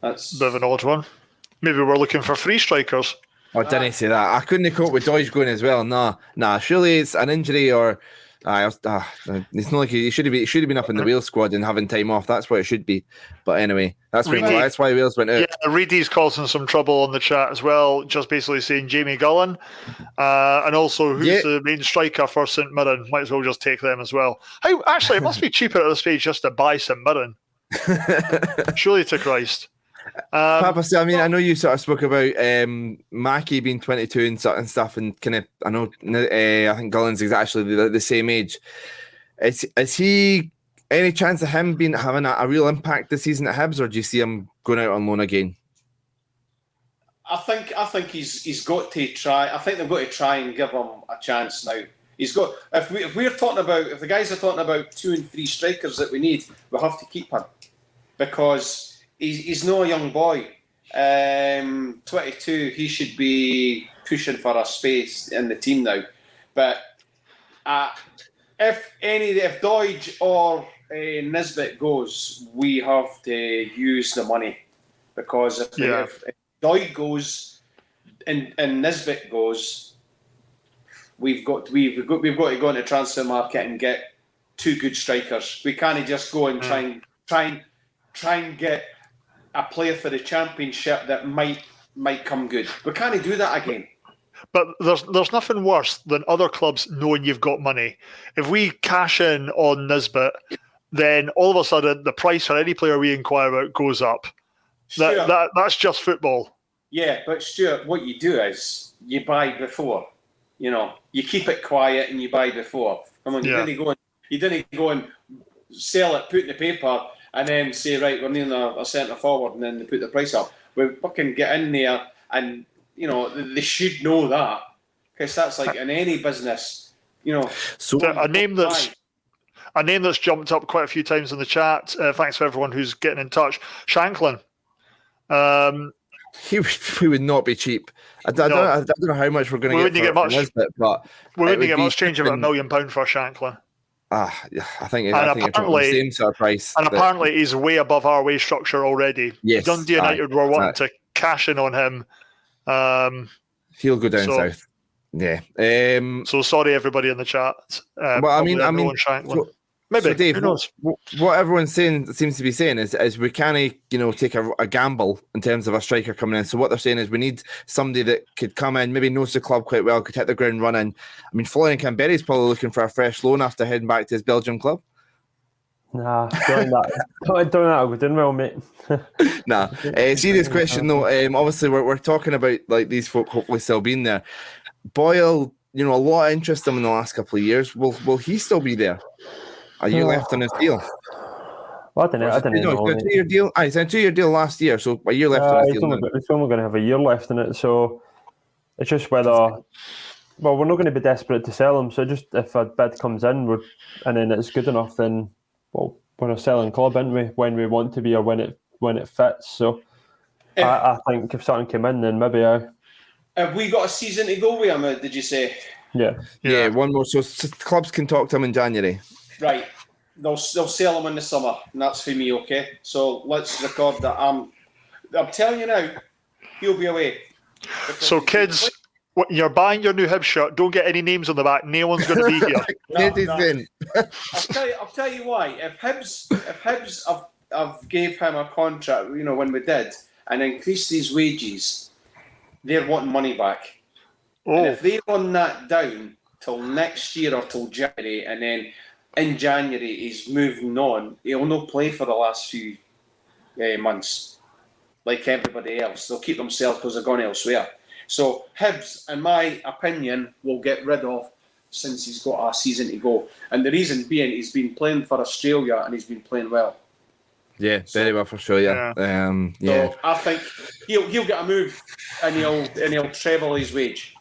that's a bit of an odd one. Maybe we're looking for 3 strikers. Oh, didn't say that. I couldn't cope with Doidge going as well. Nah. Surely it's an injury or. It's not like he should have been up in the Wales squad and having time off. That's what it should be. But anyway, that's why Wales went out. Yeah, Reedy's causing some trouble on the chat as well, just basically saying Jamie Gullen, and also who's the main striker for St Mirren. Might as well just take them as well. Actually, it must be cheaper at this stage just to buy St Mirren. Surely to Christ. Papa, I know you sort of spoke about Mackie being 22 and stuff, and kind of I think Gullen's is actually the same age. Is he any chance of him having a real impact this season at Hibs, or do you see him going out on loan again? I think he's got to try. I think they've got to try and give him a chance now. He's got. If the guys are talking about 2 and 3 strikers that we need, we have to keep him because. He's no young boy. 22, he should be pushing for a space in the team now. But if Doidge or Nisbet goes, we have to use the money because if Doidge goes and Nisbet goes, we've got to go into the transfer market and get 2 good strikers. We can't just go and try and get a player for the championship that might come good. We can't do that again. But there's nothing worse than other clubs knowing you've got money. If we cash in on Nisbet, then all of a sudden the price for any player we inquire about goes up. That's just football. Yeah, but Stuart, what you do is you buy before. You keep it quiet and you buy before. You didn't go and sell it, put in the paper, and then say, right, we're needing a centre forward, and then they put the price up. We fucking get in there, and they should know that, because that's like in any business, So a name that's jumped up quite a few times in the chat. Thanks for everyone who's getting in touch. Shanklin. He would not be cheap. I don't know how much we're going to get for Nisbet, but we wouldn't get much change of £1 million for Shanklin. I think the same sort of price. And apparently he's way above our wage structure already. Yes, Dundee United were wanting to cash in on him. He'll go down south. Yeah. So sorry, everybody in the chat. Shanklin. Maybe. So Dave, who knows? What everyone's seems to be saying is we can't, take a gamble in terms of a striker coming in. So what they're saying is we need somebody that could come in, maybe knows the club quite well, could hit the ground running. I mean, Florian Camberry's probably looking for a fresh loan after heading back to his Belgium club. Nah, doing that. We're doing well, mate. Nah. Serious question though. Obviously, we're talking about these folk hopefully still being there. Boyle, a lot of interest in him in the last couple of years. Will he still be there? A year left on his deal. Well, I don't know. It's a 2-year deal. It's a 2-year deal last year, so a year left on his deal. It's only going to have a year left in it, so it's just whether. Well, we're not going to be desperate to sell him. So just if a bid comes in, and then it's good enough, then we're a selling club, aren't we? When we want to be, or when it fits. So I think if something came in, then maybe Have we got a season to go with him, did you say? Yeah, one more. So clubs can talk to him in January. Right. They'll sell him in the summer, and that's for me, okay? So let's record that. I'm telling you now, he'll be away. So, kids, you're buying your new Hibs shirt. Don't get any names on the back. No one's going to be here. I'll tell you why. If Hibs I've gave him a contract, when we did, and increased his wages, they're wanting money back. And if they run that down till next year or till January, and then in January he's moving on, he'll not play for the last few months like everybody else. They'll keep themselves because they're going elsewhere. So Hibs, in my opinion, will get rid of since he's got a season to go. And the reason being, he's been playing for Australia and he's been playing well. Yeah, very well for Australia. So I think he'll get a move and he'll treble his wage.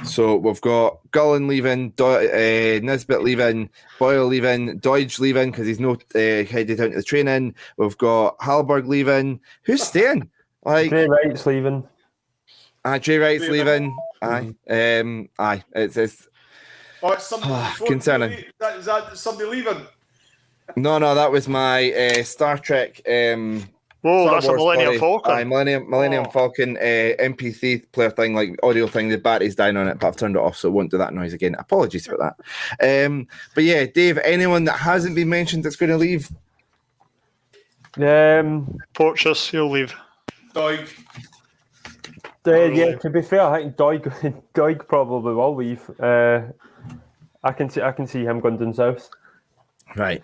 So we've got Gullen leaving, Nisbet leaving, Boyle leaving, Doidge leaving because he's not headed down to the training. We've got Halberg leaving. Who's staying? Jay Wright's leaving. Jay Wright's leaving. Aye. It's concerning. Is that somebody leaving? No, that was my Star Trek. That's a Millennium Falcon. Millennium Falcon MP3 player thing, like audio thing. The battery's down on it, but I've turned it off, so it won't do that noise again. Apologies for that. But yeah, Dave, anyone that hasn't been mentioned that's going to leave? Porteous, he'll leave. Doig. Yeah, to be fair, I think Doig probably will leave. I can see him going down south. Right.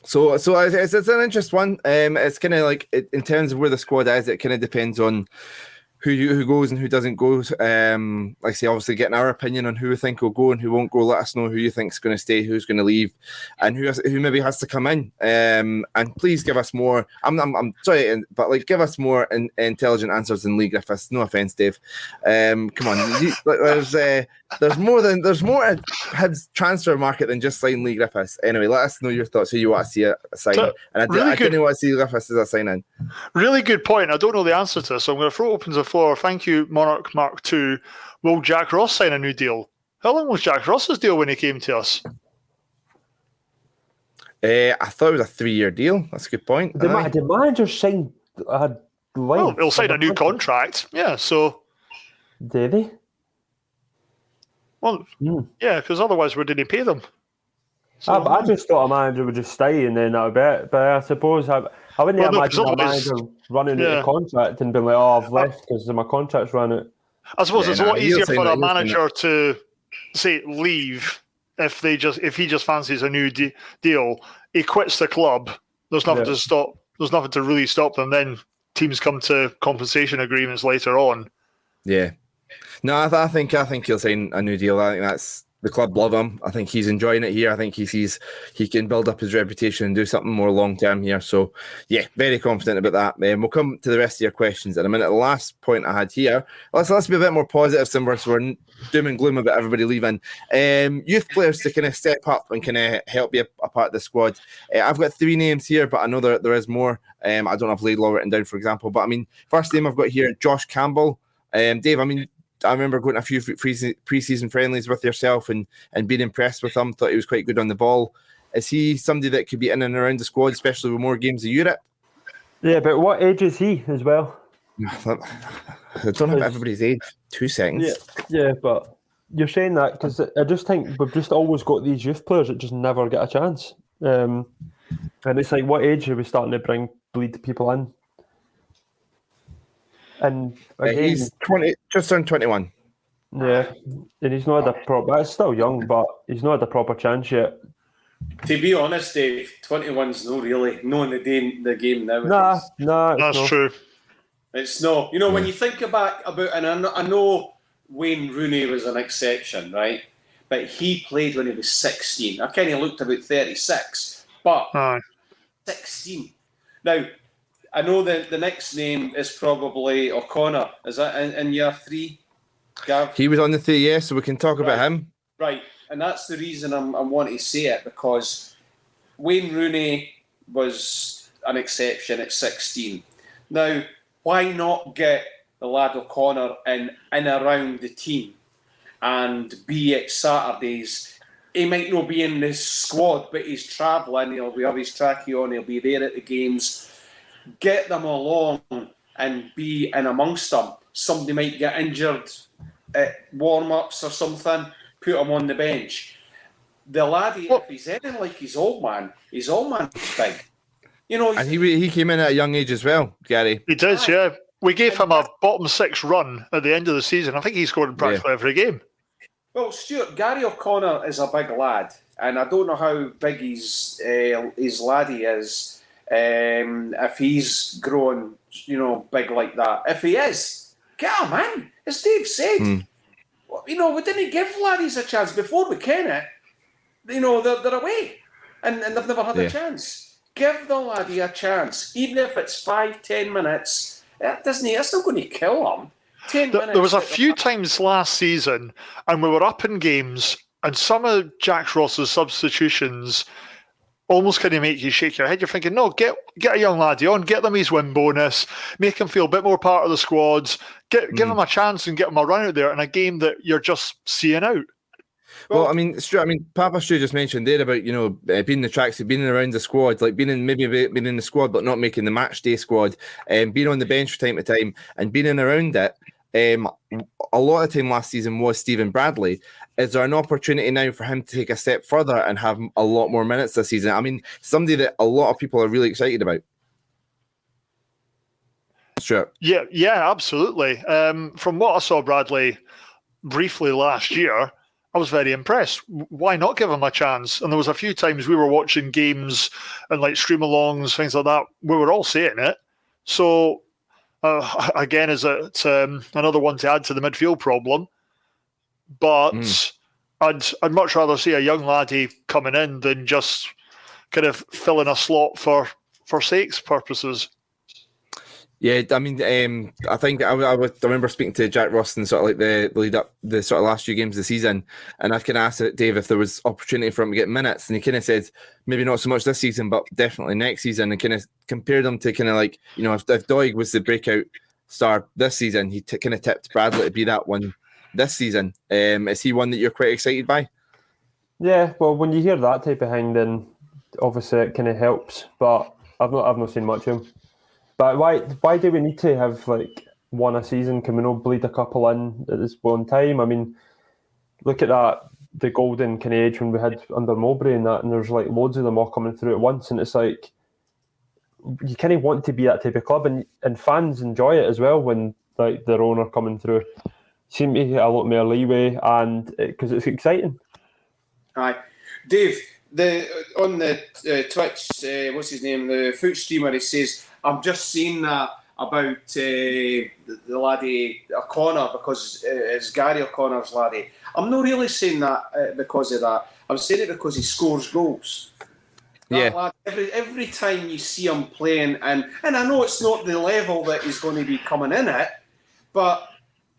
So it's an interesting one. It's kind of like in terms of where the squad is, it kind of depends on who goes and who doesn't go. Like I say, obviously getting our opinion on who we think will go and who won't go. Let us know who you think is going to stay, who's going to leave, and who maybe has to come in. And please give us more. I'm sorry, but like give us more intelligent answers than Lee Griffiths. No offense, Dave. Come on, there's more at Hibs transfer market than just signing Lee Griffiths. Anyway, let us know your thoughts. Who you want to see a sign, and I didn't want to see Griffiths as a sign in. Really good point. I don't know the answer to this, so I'm going to throw it open to the floor. Thank you, Monarch Mark II. Will Jack Ross sign a new deal? How long was Jack Ross's deal when he came to us? I thought it was a 3-year deal. That's a good point. The manager signed he'll sign a new contract. Yeah, so did he? Well, yeah, because otherwise, where did he pay them? So, I just thought a manager would just stay and then that would be it. But I suppose I wouldn't imagine a manager running out of contract and being like, I've left because my contract's run out. I suppose it's a lot easier for a manager to say leave if he just fancies a new deal. He quits the club. There's nothing to stop. There's nothing to really stop them. Then teams come to compensation agreements later on. Yeah. No, I think he'll sign a new deal. I think that's the club love him. I think he's enjoying it here. I think he sees he can build up his reputation and do something more long term here. So yeah, very confident about that. We'll come to the rest of your questions in a minute. The last point I had here. Let's be a bit more positive, so we're doom and gloom about everybody leaving. Youth players to kind of step up and kind of help be a part of the squad. I've got 3 names here, but I know there is more. I don't have Laidlaw written down, for example. But I mean, first name I've got here, Josh Campbell. Dave, I mean, I remember going to a few pre-season friendlies with yourself and being impressed with him. Thought he was quite good on the ball. Is he somebody that could be in and around the squad, especially with more games of Europe? Yeah, but what age is he as well? I don't have everybody's age. 2 seconds. Yeah, but you're saying that because I just think we've just always got these youth players that just never get a chance. And it's like, what age are we starting to bleed people in? And again, he's 20, just turned 21. Yeah, and he's not had a proper. It's still young, but he's not had a proper chance yet. To be honest, Dave, 21's no really knowing the game nowadays. Nah, that's true. It's no. You know, when you think about, and I know Wayne Rooney was an exception, right? But he played when he was 16. I kind of looked about 36, but 16. Now, I know that the next name is probably O'Connor. Is that in year 3, Gav? He was on the 3, yeah, so we can talk about him. Right, and that's the reason I'm wanting to say it, because Wayne Rooney was an exception at 16. Now, why not get the lad O'Connor in around the team, and be at Saturdays. He might not be in the squad, but he's travelling. He'll have his trackie on. He'll be there at the games. Get them along and be in amongst them. Somebody might get injured at warm-ups or something. Put him on the bench. The laddie, if he's anything like his old man's big. You know, and he came in at a young age as well, Gary. He did, yeah. We gave him a bottom 6 run at the end of the season. I think he scored in practically every game. Well, Stuart, Gary O'Connor is a big lad, and I don't know how big his laddie is. If he's grown, big like that. If he is, get him in. As Dave said, we didn't give laddies a chance before we can it. They're away, and they've never had a chance. Give the laddie a chance, even if it's 5-10 minutes. That's not going to kill them. 10 minutes. There was a few times last season, and we were up in games, and some of Jack Ross's substitutions almost kind of make you shake your head. You're thinking, no, get a young laddie on, get them his win bonus, make him feel a bit more part of the squads, give him a chance and get him a run out there in a game that you're just seeing out. Well, Stuart, Papa Stu just mentioned there about, being the tracksuit, being around the squad, like being in the squad but not making the match day squad, being on the bench from time to time and being in around it. A lot of time last season was Stephen Bradley. Is there an opportunity now for him to take a step further and have a lot more minutes this season? Somebody that a lot of people are really excited about. Sure. Yeah, absolutely. From what I saw Bradley briefly last year, I was very impressed. Why not give him a chance? And there was a few times we were watching games and like stream-alongs, things like that. We were all saying it. So, again, is it another one to add to the midfield problem? But I'd much rather see a young laddie coming in than just kind of filling a slot for sake's purposes. Yeah, I think I remember speaking to Jack Ross in sort of like the lead up, the sort of last few games of the season, and I've kind of asked Dave if there was opportunity for him to get minutes, and he kind of said maybe not so much this season, but definitely next season, and kind of compared him to kind of like, if Doig was the breakout star this season, he kind of tipped Bradley to be that one this season. Is he one that you're quite excited by? Yeah, well, when you hear that type of thing, then obviously it kind of helps, but I've not seen much of him. But why do we need to have like one a season? Can we not bleed a couple in at this one time? Look at that, the golden kind of age when we had under Mowbray and that, and there's like loads of them all coming through at once, and it's like you kind of want to be that type of club, and fans enjoy it as well when like their owner coming through. Seem to get a lot more leeway, and because it's exciting. Aye, Dave. On the Twitch, what's his name? The foot streamer. He says, I'm just saying that about the laddie O'Connor because it's Gary O'Connor's laddie. I'm not really saying that because of that. I'm saying it because he scores goals. That lad, every time you see him playing, and I know it's not the level that he's going to be coming in at, but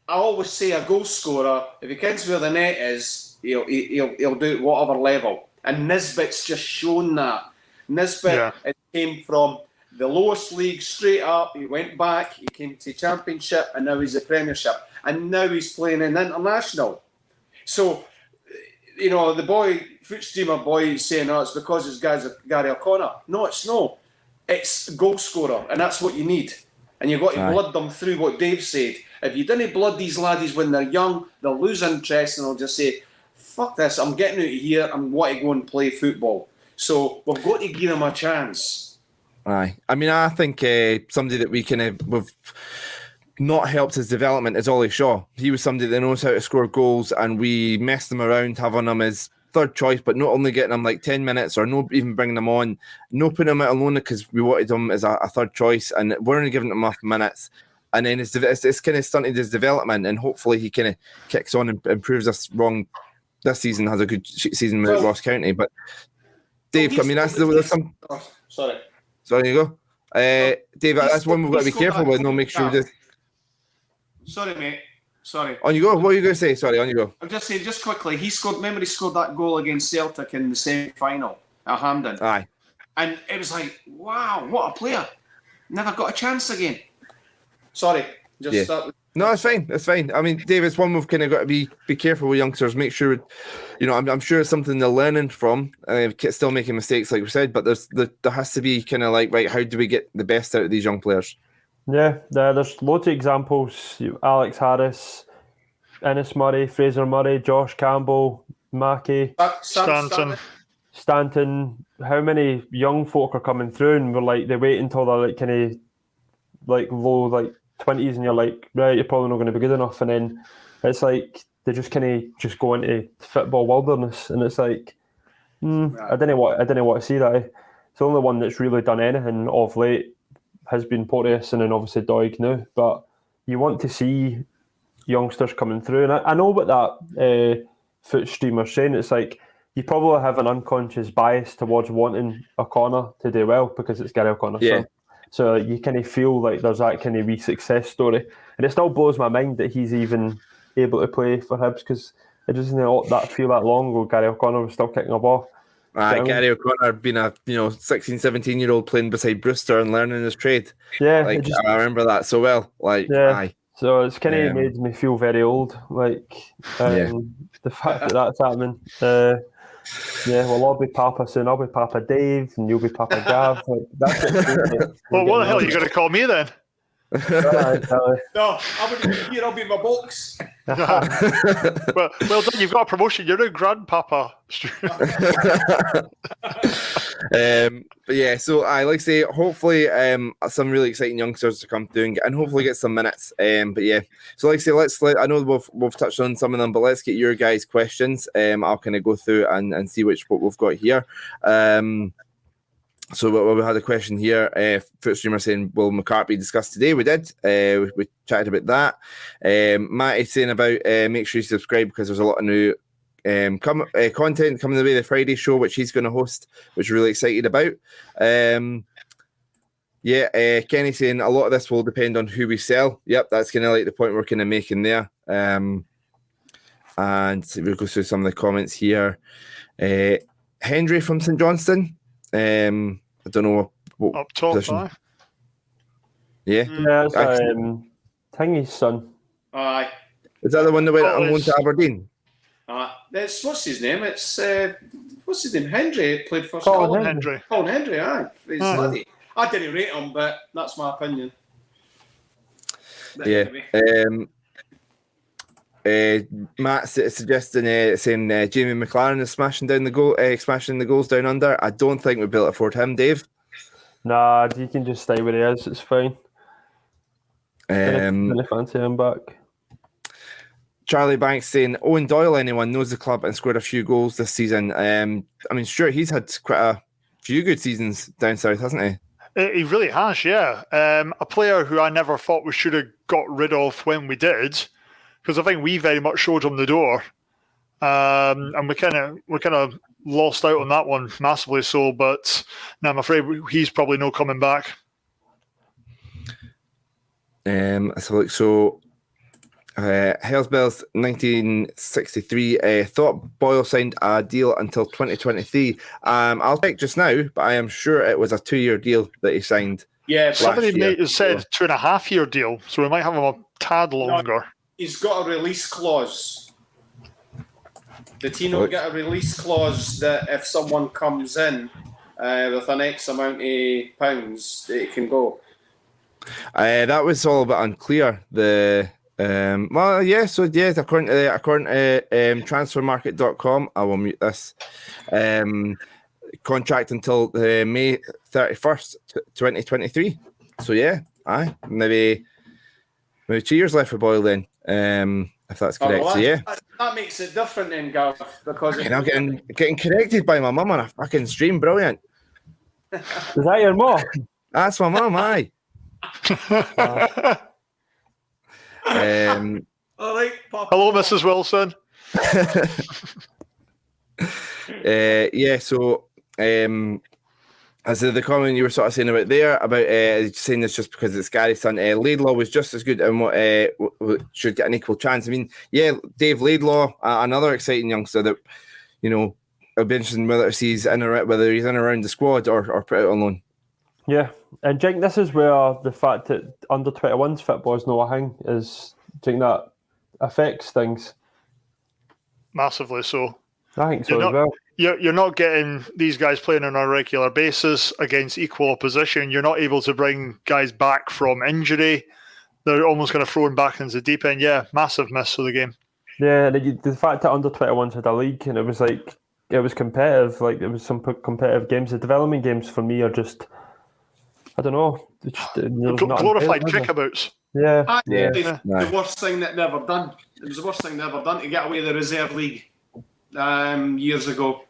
I always say a goal scorer, if he kens where the net is, he'll do it whatever level. And Nisbet's just shown that. Nisbet came from the lowest league straight up. He went back. He came to Championship, and now he's a Premiership. And now he's playing in International. So, the boy, foot streamer boy, is saying, it's because it's Gary O'Connor. No, it's not. It's goal scorer, and that's what you need. And you've got to blood them through what Dave said. If you didn't blood these laddies when they're young, they'll lose interest and they'll just say, fuck this, I'm getting out of here, I want to go and play football. So we've got to give him a chance. Aye. I think somebody that we've not helped his development is Ollie Shaw. He was somebody that knows how to score goals, and we messed him around having him as third choice, but not only getting him like 10 minutes or not even bringing him on, no putting him out alone because we wanted him as a third choice, and we're only giving him enough minutes. And then it's kind of stunted his development, and hopefully he kind of kicks on and proves us wrong this season, has a good season with Ross County. But Dave, that's some. Sorry. So there you go. Dave, that's one we've got to be careful with. No, make sure we just. Sorry, mate. Sorry. On you go. What are you going to say? Sorry, on you go. I'm just saying, just quickly. He scored that goal against Celtic in the semi-final at Hampden. Aye. And it was like, wow, what a player! Never got a chance again. Sorry. Just start with. No, it's fine. It's fine. I mean, Dave, it's one we've kind of got to be careful with youngsters. Make sure, I'm sure it's something they're learning from. Still making mistakes, like we said, but there has to be kind of like, right, how do we get the best out of these young players? Yeah, there's loads of examples. Alex Harris, Ennis Murray, Fraser Murray, Josh Campbell, Mackey, Stanton. How many young folk are coming through and we're like, they wait until they're like kind of like low like 20s and you're like, right, you're probably not going to be good enough, and then it's like they just kind of just go into football wilderness, and it's like I don't know what to see that. It's the only one that's really done anything of late has been Porteous, and then obviously Doig now, but you want to see youngsters coming through, and I know what that foot streamer's saying. It's like you probably have an unconscious bias towards wanting O'Connor to do well because it's Gary O'Connor's son. So you kind of feel like there's that kind of wee success story. And it still blows my mind that he's even able to play for Hibs, because it doesn't feel that long ago Gary O'Connor was still kicking a ball. Gary O'Connor being a 16, 17-year-old playing beside Brewster and learning his trade. Yeah. I remember that so well. So it's kind of made me feel very old. The fact that that's happening. We'll all be Papa soon. I'll be Papa Dave, and you'll be Papa Gav. That's it. Well, what the hell are you going to call me then? No, I'm going to be here. I'll be in my box. well done. You've got a promotion. You're a grandpapa. But yeah, so I like to say, hopefully, some really exciting youngsters to come through and hopefully get some minutes. But yeah, so like I say, I know we've touched on some of them, but let's get your guys' questions. I'll kind of go through and see what we've got here. So we had a question here. Footstreamer saying, will McCart be discussed today? We did. We chatted about that. Matt is saying about make sure you subscribe because there's a lot of new content coming the way, the Friday show, which he's going to host, which we're really excited about. Kenny saying a lot of this will depend on who we sell. Yep, that's kind of like the point we're kind of making there. And we'll go through some of the comments here. Henry from St Johnston. I don't know what up top position. It's Tingy's son. Aye. Is that the one that went on loan to Aberdeen? That's what's his name? It's what's his name? Henry played for Colin Henry. Colin Henry, aye. He's bloody. I didn't rate him, but that's my opinion. Matt suggesting saying Jamie McLaren is smashing the goals down under. I don't think we'll be able to afford him, Dave. Nah, you can just stay where he is. It's fine. Didn't fancy him back. Charlie Banks saying Owen Doyle, anyone knows the club and scored a few goals this season. Stuart, he's had quite a few good seasons down south, hasn't he? He really has, yeah. A player who I never thought we should have got rid of when we did, because I think we very much showed him the door, and we kind of lost out on that one massively. So, but now I'm afraid he's probably no coming back. Hellsbells 1963 thought Boyle signed a deal until 2023. I'll check just now, but I am sure it was a 2-year deal that he signed. Yeah, somebody said 2.5-year deal, so we might have him a tad longer. He's got a release clause. The team will get a release clause that if someone comes in with an X amount of pounds, it can go. That was all a bit unclear. According to transfermarket.com, I will mute this. Contract until May 31st, 2023. So yeah, maybe 2 years left for Boyle then, if that's correct. That makes it different then, Gav, because I'm getting corrected by my mum on a fucking stream. Brilliant. Is that your mum? That's my mum. Aye. All right, Papa. Hello, Mrs. Wilson. As the comment you were sort of saying about there, about saying this just because it's Gary's son, Laidlaw was just as good and should get an equal chance. I mean, Dave Laidlaw, another exciting youngster that, it'll be interesting whether he's in or around the squad or put out on loan. Yeah, and Jake, this is where the fact that under 21s football is no a thing is. Do you think that affects things? Massively so. I think so as well. You're not getting these guys playing on a regular basis against equal opposition. You're not able to bring guys back from injury. They're almost kind of thrown back into the deep end. Yeah, massive miss of the game. Yeah, the fact that under 21s had a league and it was competitive. Like there was some competitive games. The development games for me are just, I don't know, Glorified kickabouts. Yeah, The worst thing that never done. It was the worst thing never done to get away the reserve league years ago.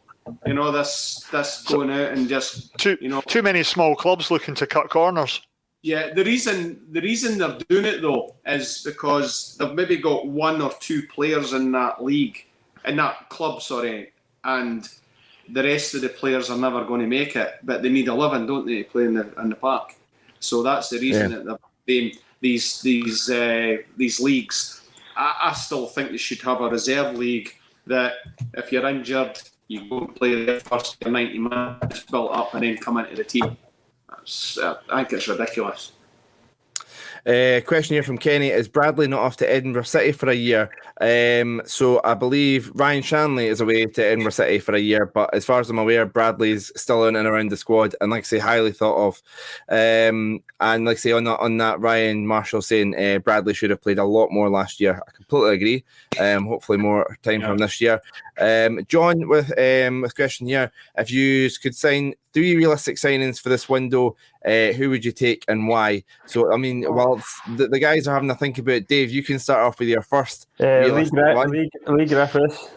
You know, this going out and just too many small clubs looking to cut corners. Yeah, the reason they're doing it though is because they've maybe got one or two players in that league, in that club, and the rest of the players are never going to make it. But they need a living, don't they, to play in the park? So that's the reason that they're doing these leagues. I still think they should have a reserve league that if you're injured, you go and play the first 90 minutes, built up, and then come into the team. I think it's ridiculous. Question here from Kenny: is Bradley not off to Edinburgh City for a year? So I believe Ryan Shanley is away to Edinburgh City for a year, but as far as I'm aware, Bradley's still in and around the squad, and like I say, highly thought of. And like I say, on that Ryan Marshall saying Bradley should have played a lot more last year. I completely agree. Hopefully more time for him this year. John with question here: if you could sign 3 realistic signings for this window, who would you take and why? So I mean, while the guys are having to think about it, Dave, you can start off with your first. Lee Griffiths.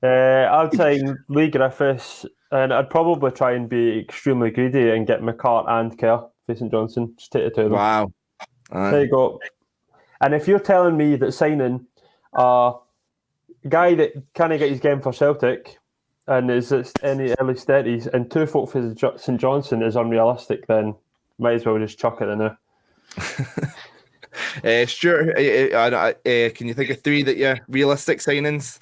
I'd say Lee Griffiths, and I'd probably try and be extremely greedy and get McCart and Kerr facing Johnson. Just take the two of them. Wow. There you go. And if you're telling me that signing a guy that can't get his game for Celtic and is in the early 30s and 2 folk for St Johnson is unrealistic, then might as well just chuck it in there. Stuart, can you think of 3 that you're realistic signings?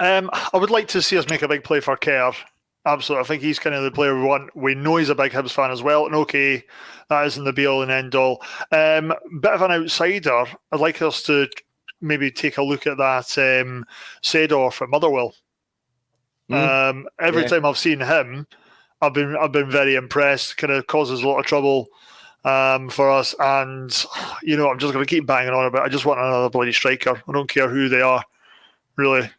I would like to see us make a big play for Kerr. Absolutely. I think he's kind of the player we want. We know he's a big Hibs fan as well. And okay, that isn't the be-all and end-all. Bit of an outsider. I'd like us to maybe take a look at that Seedorf at Motherwell. Every time I've seen him, I've been very impressed. Kind of causes a lot of trouble for us. And, I'm just going to keep banging on about it. I just want another bloody striker. I don't care who they are, really.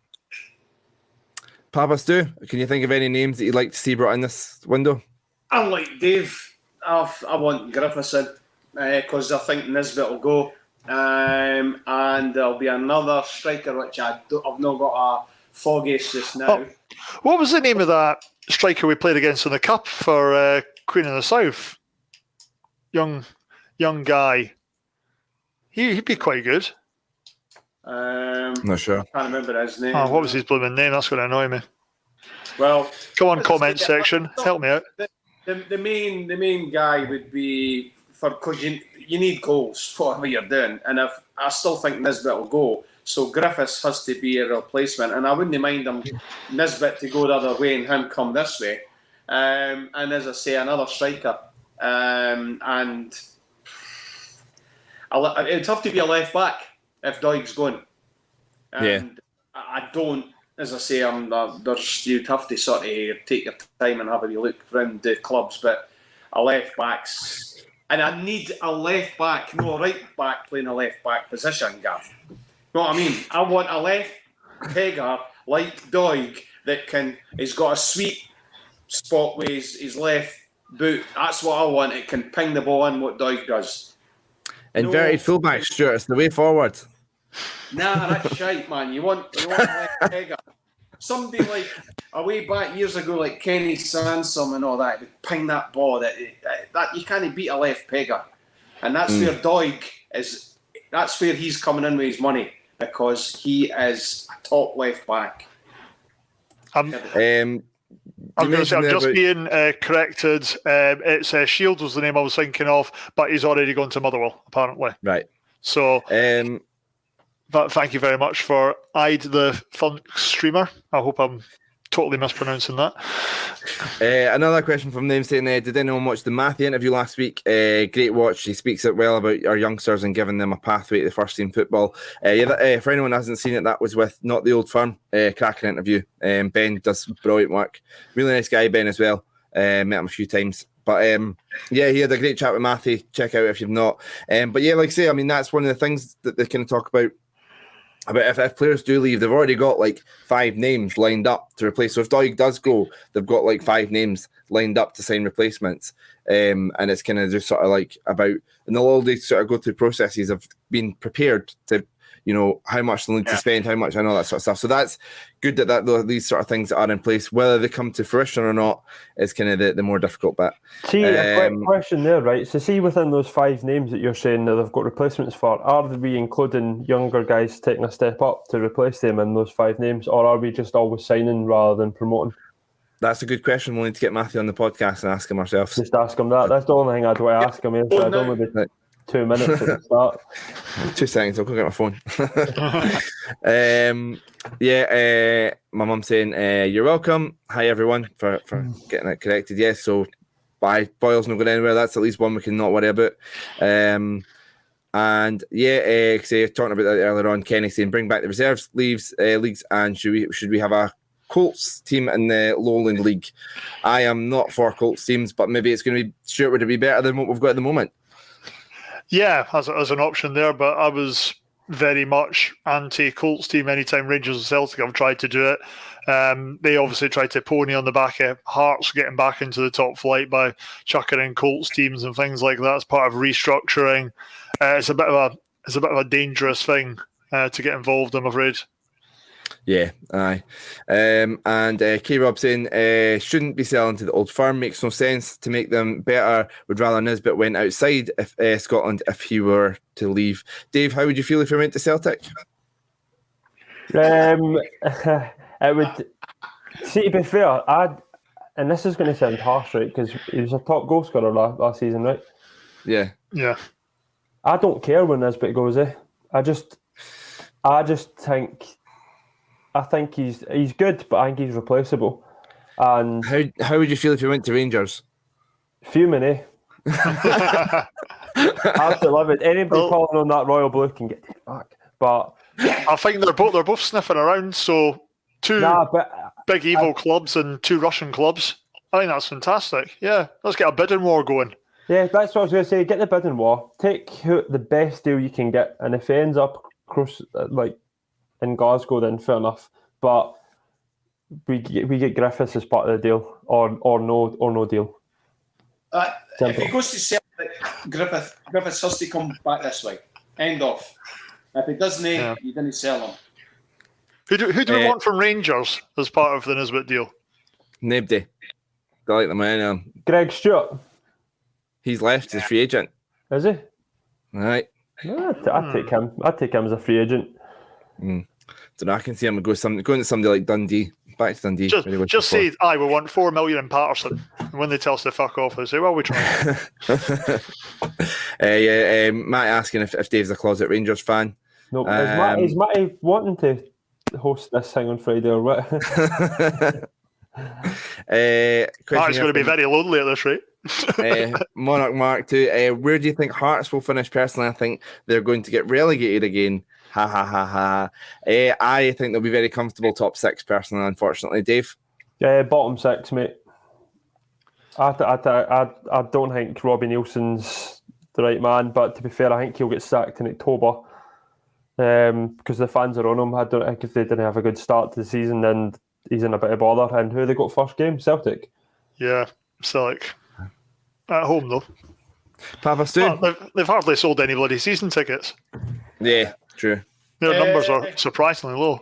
Papa Stu, can you think of any names that you'd like to see brought in this window? I'm like Dave. I want Griffiths in because I think Nisbet will go. And there'll be another striker which I've not got a foggiest just now. Oh, what was the name of that striker we played against in the Cup for Queen of the South? Young guy. He'd be quite good. Not sure. I can't remember his name. What was his blooming name? That's going to annoy me. Well, come on, comment section. Help me out. The main guy would be because you need goals, whatever you're doing, and I still think Nisbet will go. So Griffiths has to be a replacement, and I wouldn't mind him Nisbet to go the other way and him come this way. And as I say, another striker, and it'd have to be a left back if Doig's going. And I don't, as I say, you'd have to sort of take your time and have a wee look around the clubs, but a left back's, and I need a left back, no a right back playing a left back position, Gav. You know what I mean? I want a left pegger like Doig that he's got a sweet spot with his left boot. That's what I want. It can ping the ball in what Doig does. Inverted fullback, Stuart. It's the way forward. Nah, that's shite, man. You want a left pegger. Somebody like a way back years ago, like Kenny Sansom and all that, would ping that ball. That you can't beat a left pegger, and that's where Doig is. That's where he's coming in with his money because he is a top left back. I'm going to say I'm just being corrected. It's Shields was the name I was thinking of, but he's already gone to Motherwell apparently. Right. So. But thank you very much for Ide the Fun Streamer. I hope I'm totally mispronouncing that. Another question from them saying, did anyone watch the Matthew interview last week? Great watch. He speaks it well about our youngsters and giving them a pathway to the first team football. For anyone who hasn't seen it, that was with Not the Old Firm. Cracking interview. Ben does brilliant work. Really nice guy, Ben, as well. Met him a few times. But he had a great chat with Matthew. Check out if you've not. But yeah, like I say, I mean, that's one of the things that they kind of talk about if players do leave, they've already got like 5 names lined up to replace. So if Doig does go, they've got like 5 names lined up to sign replacements. And it's kind of just sort of like about, and they'll all sort of go through processes of being prepared to, how much they'll need to spend, how much, and all that sort of stuff. So that's good that these sort of things are in place. Whether they come to fruition or not is kind of the more difficult bit. See, a quick question there, right? So see within those 5 names that you're saying that they've got replacements for, are we including younger guys taking a step up to replace them in those 5 names, or are we just always signing rather than promoting? That's a good question. We'll need to get Matthew on the podcast and ask him ourselves. Just ask him that. That's the only thing I'd want to ask him. I'd only be 2 minutes at the start. 2 seconds, I'll go get my phone. My mum saying, you're welcome. Hi, everyone, for getting it corrected. Yes, so Boyle's not going anywhere. That's at least one we can not worry about. Talking about that earlier on, Kenny saying, bring back the reserves leagues, and should we have a Colts team in the Lowland League? I am not for Colts teams, but maybe it's going to be, Stuart, would it be better than what we've got at the moment? Yeah, as an option there, but I was very much anti-Colts team anytime Rangers and Celtic have tried to do it. They obviously tried to pony on the back of Hearts getting back into the top flight by chucking in Colts teams and things like that as part of restructuring. It's a bit of a dangerous thing to get involved, I'm afraid. Yeah, aye. And K-Rob saying, shouldn't be selling to the Old Firm. Makes no sense to make them better. Would rather Nisbet went outside if Scotland if he were to leave. Dave, how would you feel if he went to Celtic? It would. See, to be fair, and this is going to sound harsh, right? Because he was a top goal scorer last season, right? Yeah. I don't care when Nisbet goes. I just think. I think he's good, but I think he's replaceable. And how would you feel if he went to Rangers? Fuming, Absolutely love it. Anybody calling on that royal blue can get it back. But I think they're both sniffing around. So big evil clubs and 2 Russian clubs. I think that's fantastic. Yeah, let's get a bidding war going. Yeah, that's what I was going to say. Get the bidding war. Take the best deal you can get, and if he ends up across in Glasgow, then fair enough. But we get Griffiths as part of the deal, or no deal. If he goes to Celtic, Griffiths has to come back this way. End of. If he doesn't, you didn't sell him. Who do we want from Rangers as part of the Nisbet deal? Nobody. They like the man. Greg Stewart. He's left. He's a free agent. Is he? Right. I'd take him. I'd take him as a free agent. Don't know, I can see him going to somebody like Dundee. Back to Dundee. Just say, we want 4 million in Patterson. And when they tell us to fuck off, they say, well, we try. Matt asking if Dave's a closet Rangers fan. No, is Matty wanting to host this thing on Friday or what? Matty's going to be very lonely at this rate. Monarch Mark 2. Where do you think Hearts will finish? Personally, I think they're going to get relegated again. Ha ha ha ha. I think they'll be very comfortable top 6 personally, unfortunately. Dave? Bottom 6, mate. I don't think Robbie Nielsen's the right man, but to be fair, I think he'll get sacked in October because the fans are on him. I don't think if they didn't have a good start to the season, then he's in a bit of bother. And who they got first game? Celtic. Yeah, Celtic. At home, though. Papa Stu? They've hardly sold any bloody season tickets. Yeah. True. Their numbers are surprisingly low.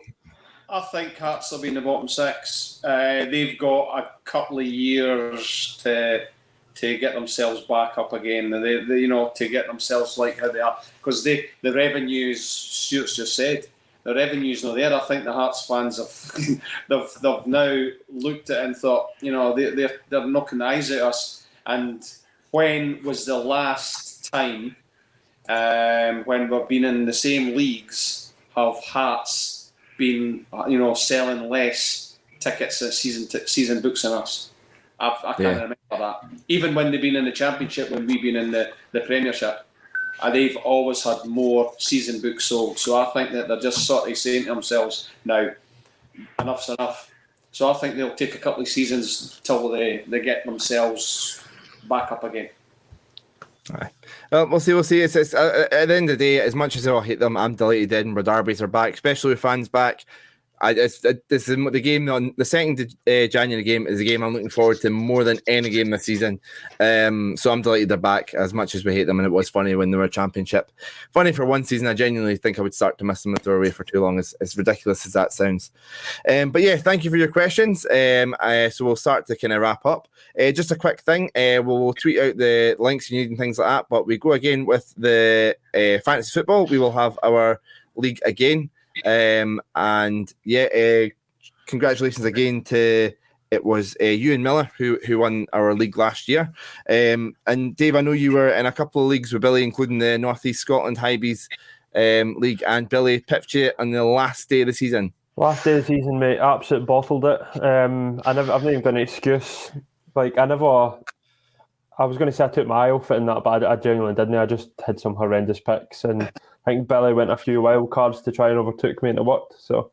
I think Hearts will be in the bottom 6. They've got a couple of years to get themselves back up again. They to get themselves like how they are, because the revenues, Stuart's just said, the revenue's not there. I think the Hearts fans have they've now looked at it and thought, they're knocking the eyes at us. And when was the last time? When we've been in the same leagues, have Hearts been, selling less tickets and season books than us. I can't remember that. Even when they've been in the Championship, when we've been in the Premiership, they've always had more season books sold. So I think that they're just sort of saying to themselves, now, enough's enough. So I think they'll take a couple of seasons till they get themselves back up again. Aye. Well, we'll see. It's at the end of the day, as much as I hate them, I'm delighted Edinburgh derbies are back, especially with fans back. This is the game on the 2nd of January game is a game I'm looking forward to more than any game this season. So I'm delighted they're back, as much as we hate them, and it was funny when they were Championship. Funny for one season, I genuinely think I would start to miss them if they were away for too long, as ridiculous as that sounds. But yeah, thank you for your questions. So we'll start to kind of wrap up. Just a quick thing, we'll tweet out the links you need and things like that, but we go again with the fantasy football. We will have our league again. And yeah, congratulations again to Ewan Miller who won our league last year. And Dave, I know you were in a couple of leagues with Billy, including the North East Scotland Hibs league, and Billy pipped you on the last day of the season. Last day of the season, mate, absolutely bottled it. I've not even got an excuse. Like I was going to say I took my outfit in that, but I genuinely didn't. I just had some horrendous picks, and I think Billy went a few wild cards to try and overtook me, and it worked. So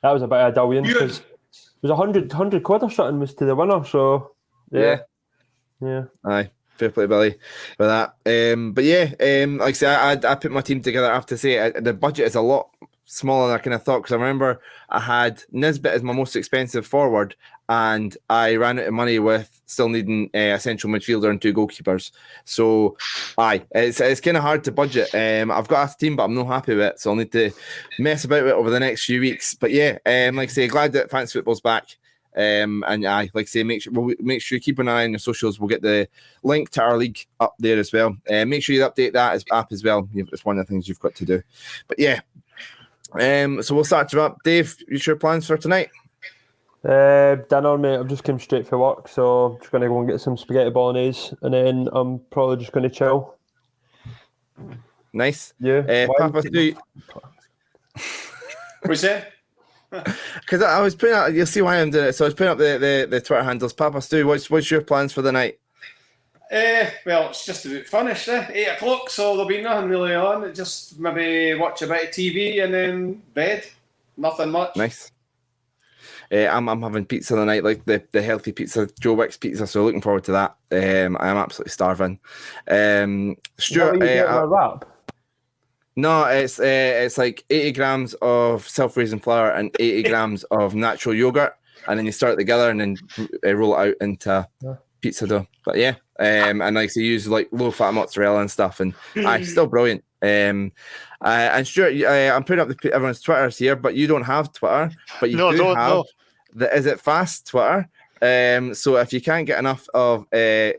that was a bit of a dillion because it was 100 quid or something was to the winner. So yeah. Aye, fair play, Billy, for that. But yeah, like I say, I put my team together. I have to say, the budget is a lot smaller than I kind of thought, because I remember I had Nisbet as my most expensive forward, and I ran out of money with still needing a central midfielder and 2 goalkeepers. So it's kind of hard to budget. I've got a team, but I'm not happy with it, so I'll need to mess about with it over the next few weeks. But yeah, like I say, glad that fantasy football's back. And like I say, make sure you keep an eye on your socials. We'll get the link to our league up there as well. Make sure you update that app as well. It's one of the things you've got to do. But yeah, so we'll start to wrap. Dave, what's your plans for tonight? Dinner, mate. I've just come straight for work, so I'm just going to go and get some spaghetti bolognese, and then I'm probably just going to chill. Nice. Yeah. Papa Stu. What's that? Because I was putting out, you'll see why I'm doing it. So I was putting up the Twitter handles. Papa Stu, what's your plans for the night? Well, it's just about finished, 8 o'clock, so there'll be nothing really on. Just maybe watch a bit of TV and then bed. Nothing much. Nice. I'm having pizza tonight, like the healthy pizza, Joe Wick's pizza, so looking forward to that. I am absolutely starving. Stuart, a wrap? No, it's like 80 grams of self-raising flour and 80 grams of natural yogurt, and then you start it together and then roll it out into pizza dough. But yeah, and like they use like low-fat mozzarella and stuff, and still brilliant. And Stuart, I'm putting up everyone's Twitters here, but you don't have Twitter, but you have the Is It Fast Twitter. So if you can't get enough of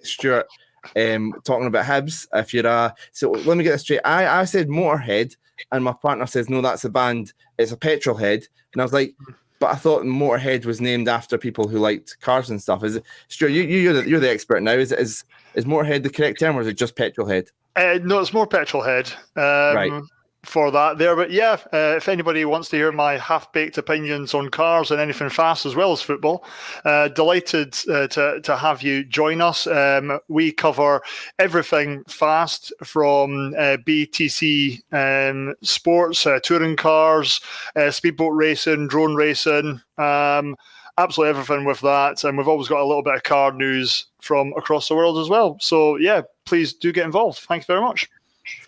Stuart talking about Hibs, if you're so let me get this straight. I said Motorhead, and my partner says no, that's a band. It's a petrol head, and I was like, but I thought Motorhead was named after people who liked cars and stuff. Is it, Stuart? You're the expert now. Is Motorhead the correct term, or is it just petrol head? No, it's more petrol head. Right. For that there, but yeah, if anybody wants to hear my half-baked opinions on cars and anything fast as well as football, delighted to have you join us. We cover everything fast from BTC sports, touring cars, speedboat racing, drone racing, absolutely everything with that, and we've always got a little bit of car news from across the world as well. So yeah, please do get involved. Thank you very much.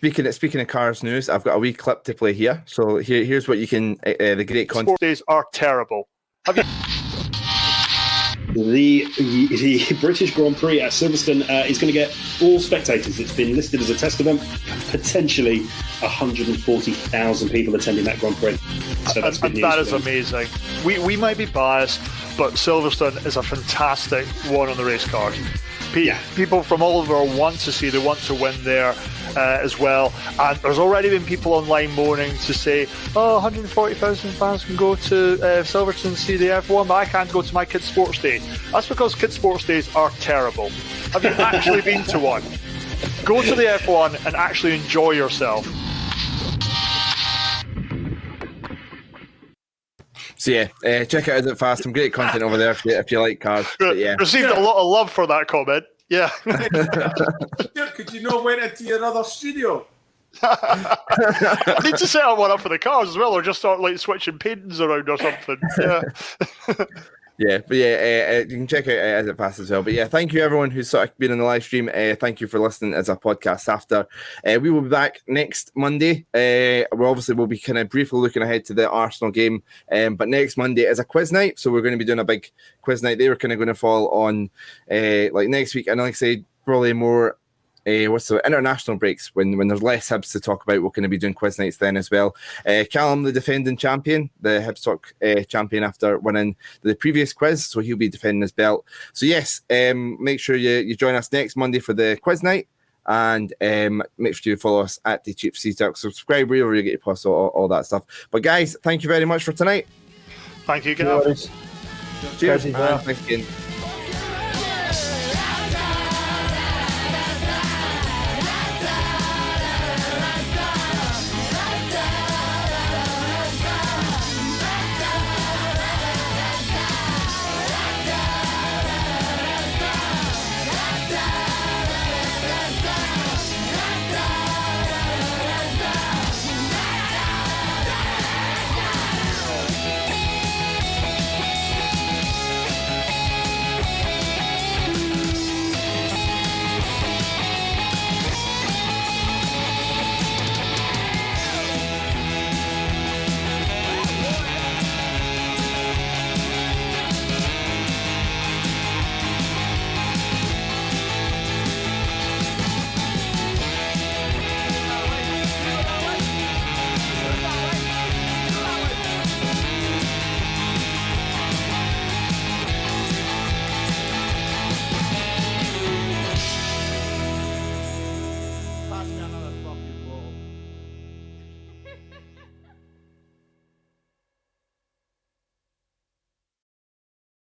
Speaking of cars news, I've got a wee clip to play here. So here's what you can. The great content. Sport days are terrible. The British Grand Prix at Silverstone is going to get all spectators. It's been listed as a test event. Potentially 140,000 people attending that Grand Prix. So that's good news. That is amazing. We might be biased, but Silverstone is a fantastic one on the race card. People from all over want to see. They want to win there as well. And there's already been people online moaning to say, 140,000 fans can go to Silverstone and see the F1, but I can't go to my kids' sports day. That's because kids' sports days are terrible. Have you actually been to one? Go to the F1 and actually enjoy yourself. So So yeah, check out Is It Fast? Some great content over there if you like cars. But yeah, Received a lot of love for that comment. Yeah. Could you not went into your other studio? I need to set one up for the cars as well, or just start like switching paintings around or something. Yeah. Yeah, but yeah, you can check out As It Fast as well. But yeah, thank you everyone who's sort of been in the live stream. Thank you for listening as a podcast after. We will be back next Monday. We'll be kind of briefly looking ahead to the Arsenal game. But next Monday is a quiz night, so we're going to be doing a big quiz night. They were kind of going to fall on like next week, and like I say, probably more. International breaks when there's less Hibs to talk about. We're going to be doing quiz nights then as well. Callum, the defending champion, the Hibs Talk champion after winning the previous quiz, so he'll be defending his belt. So yes, make sure you join us next Monday for the quiz night, and make sure you follow us at the Cheap Seat Talk. Subscribe wherever you get your posts, all that stuff. But guys, thank you very much for tonight. Thank you, Gav. Cheers, man. Thanks again.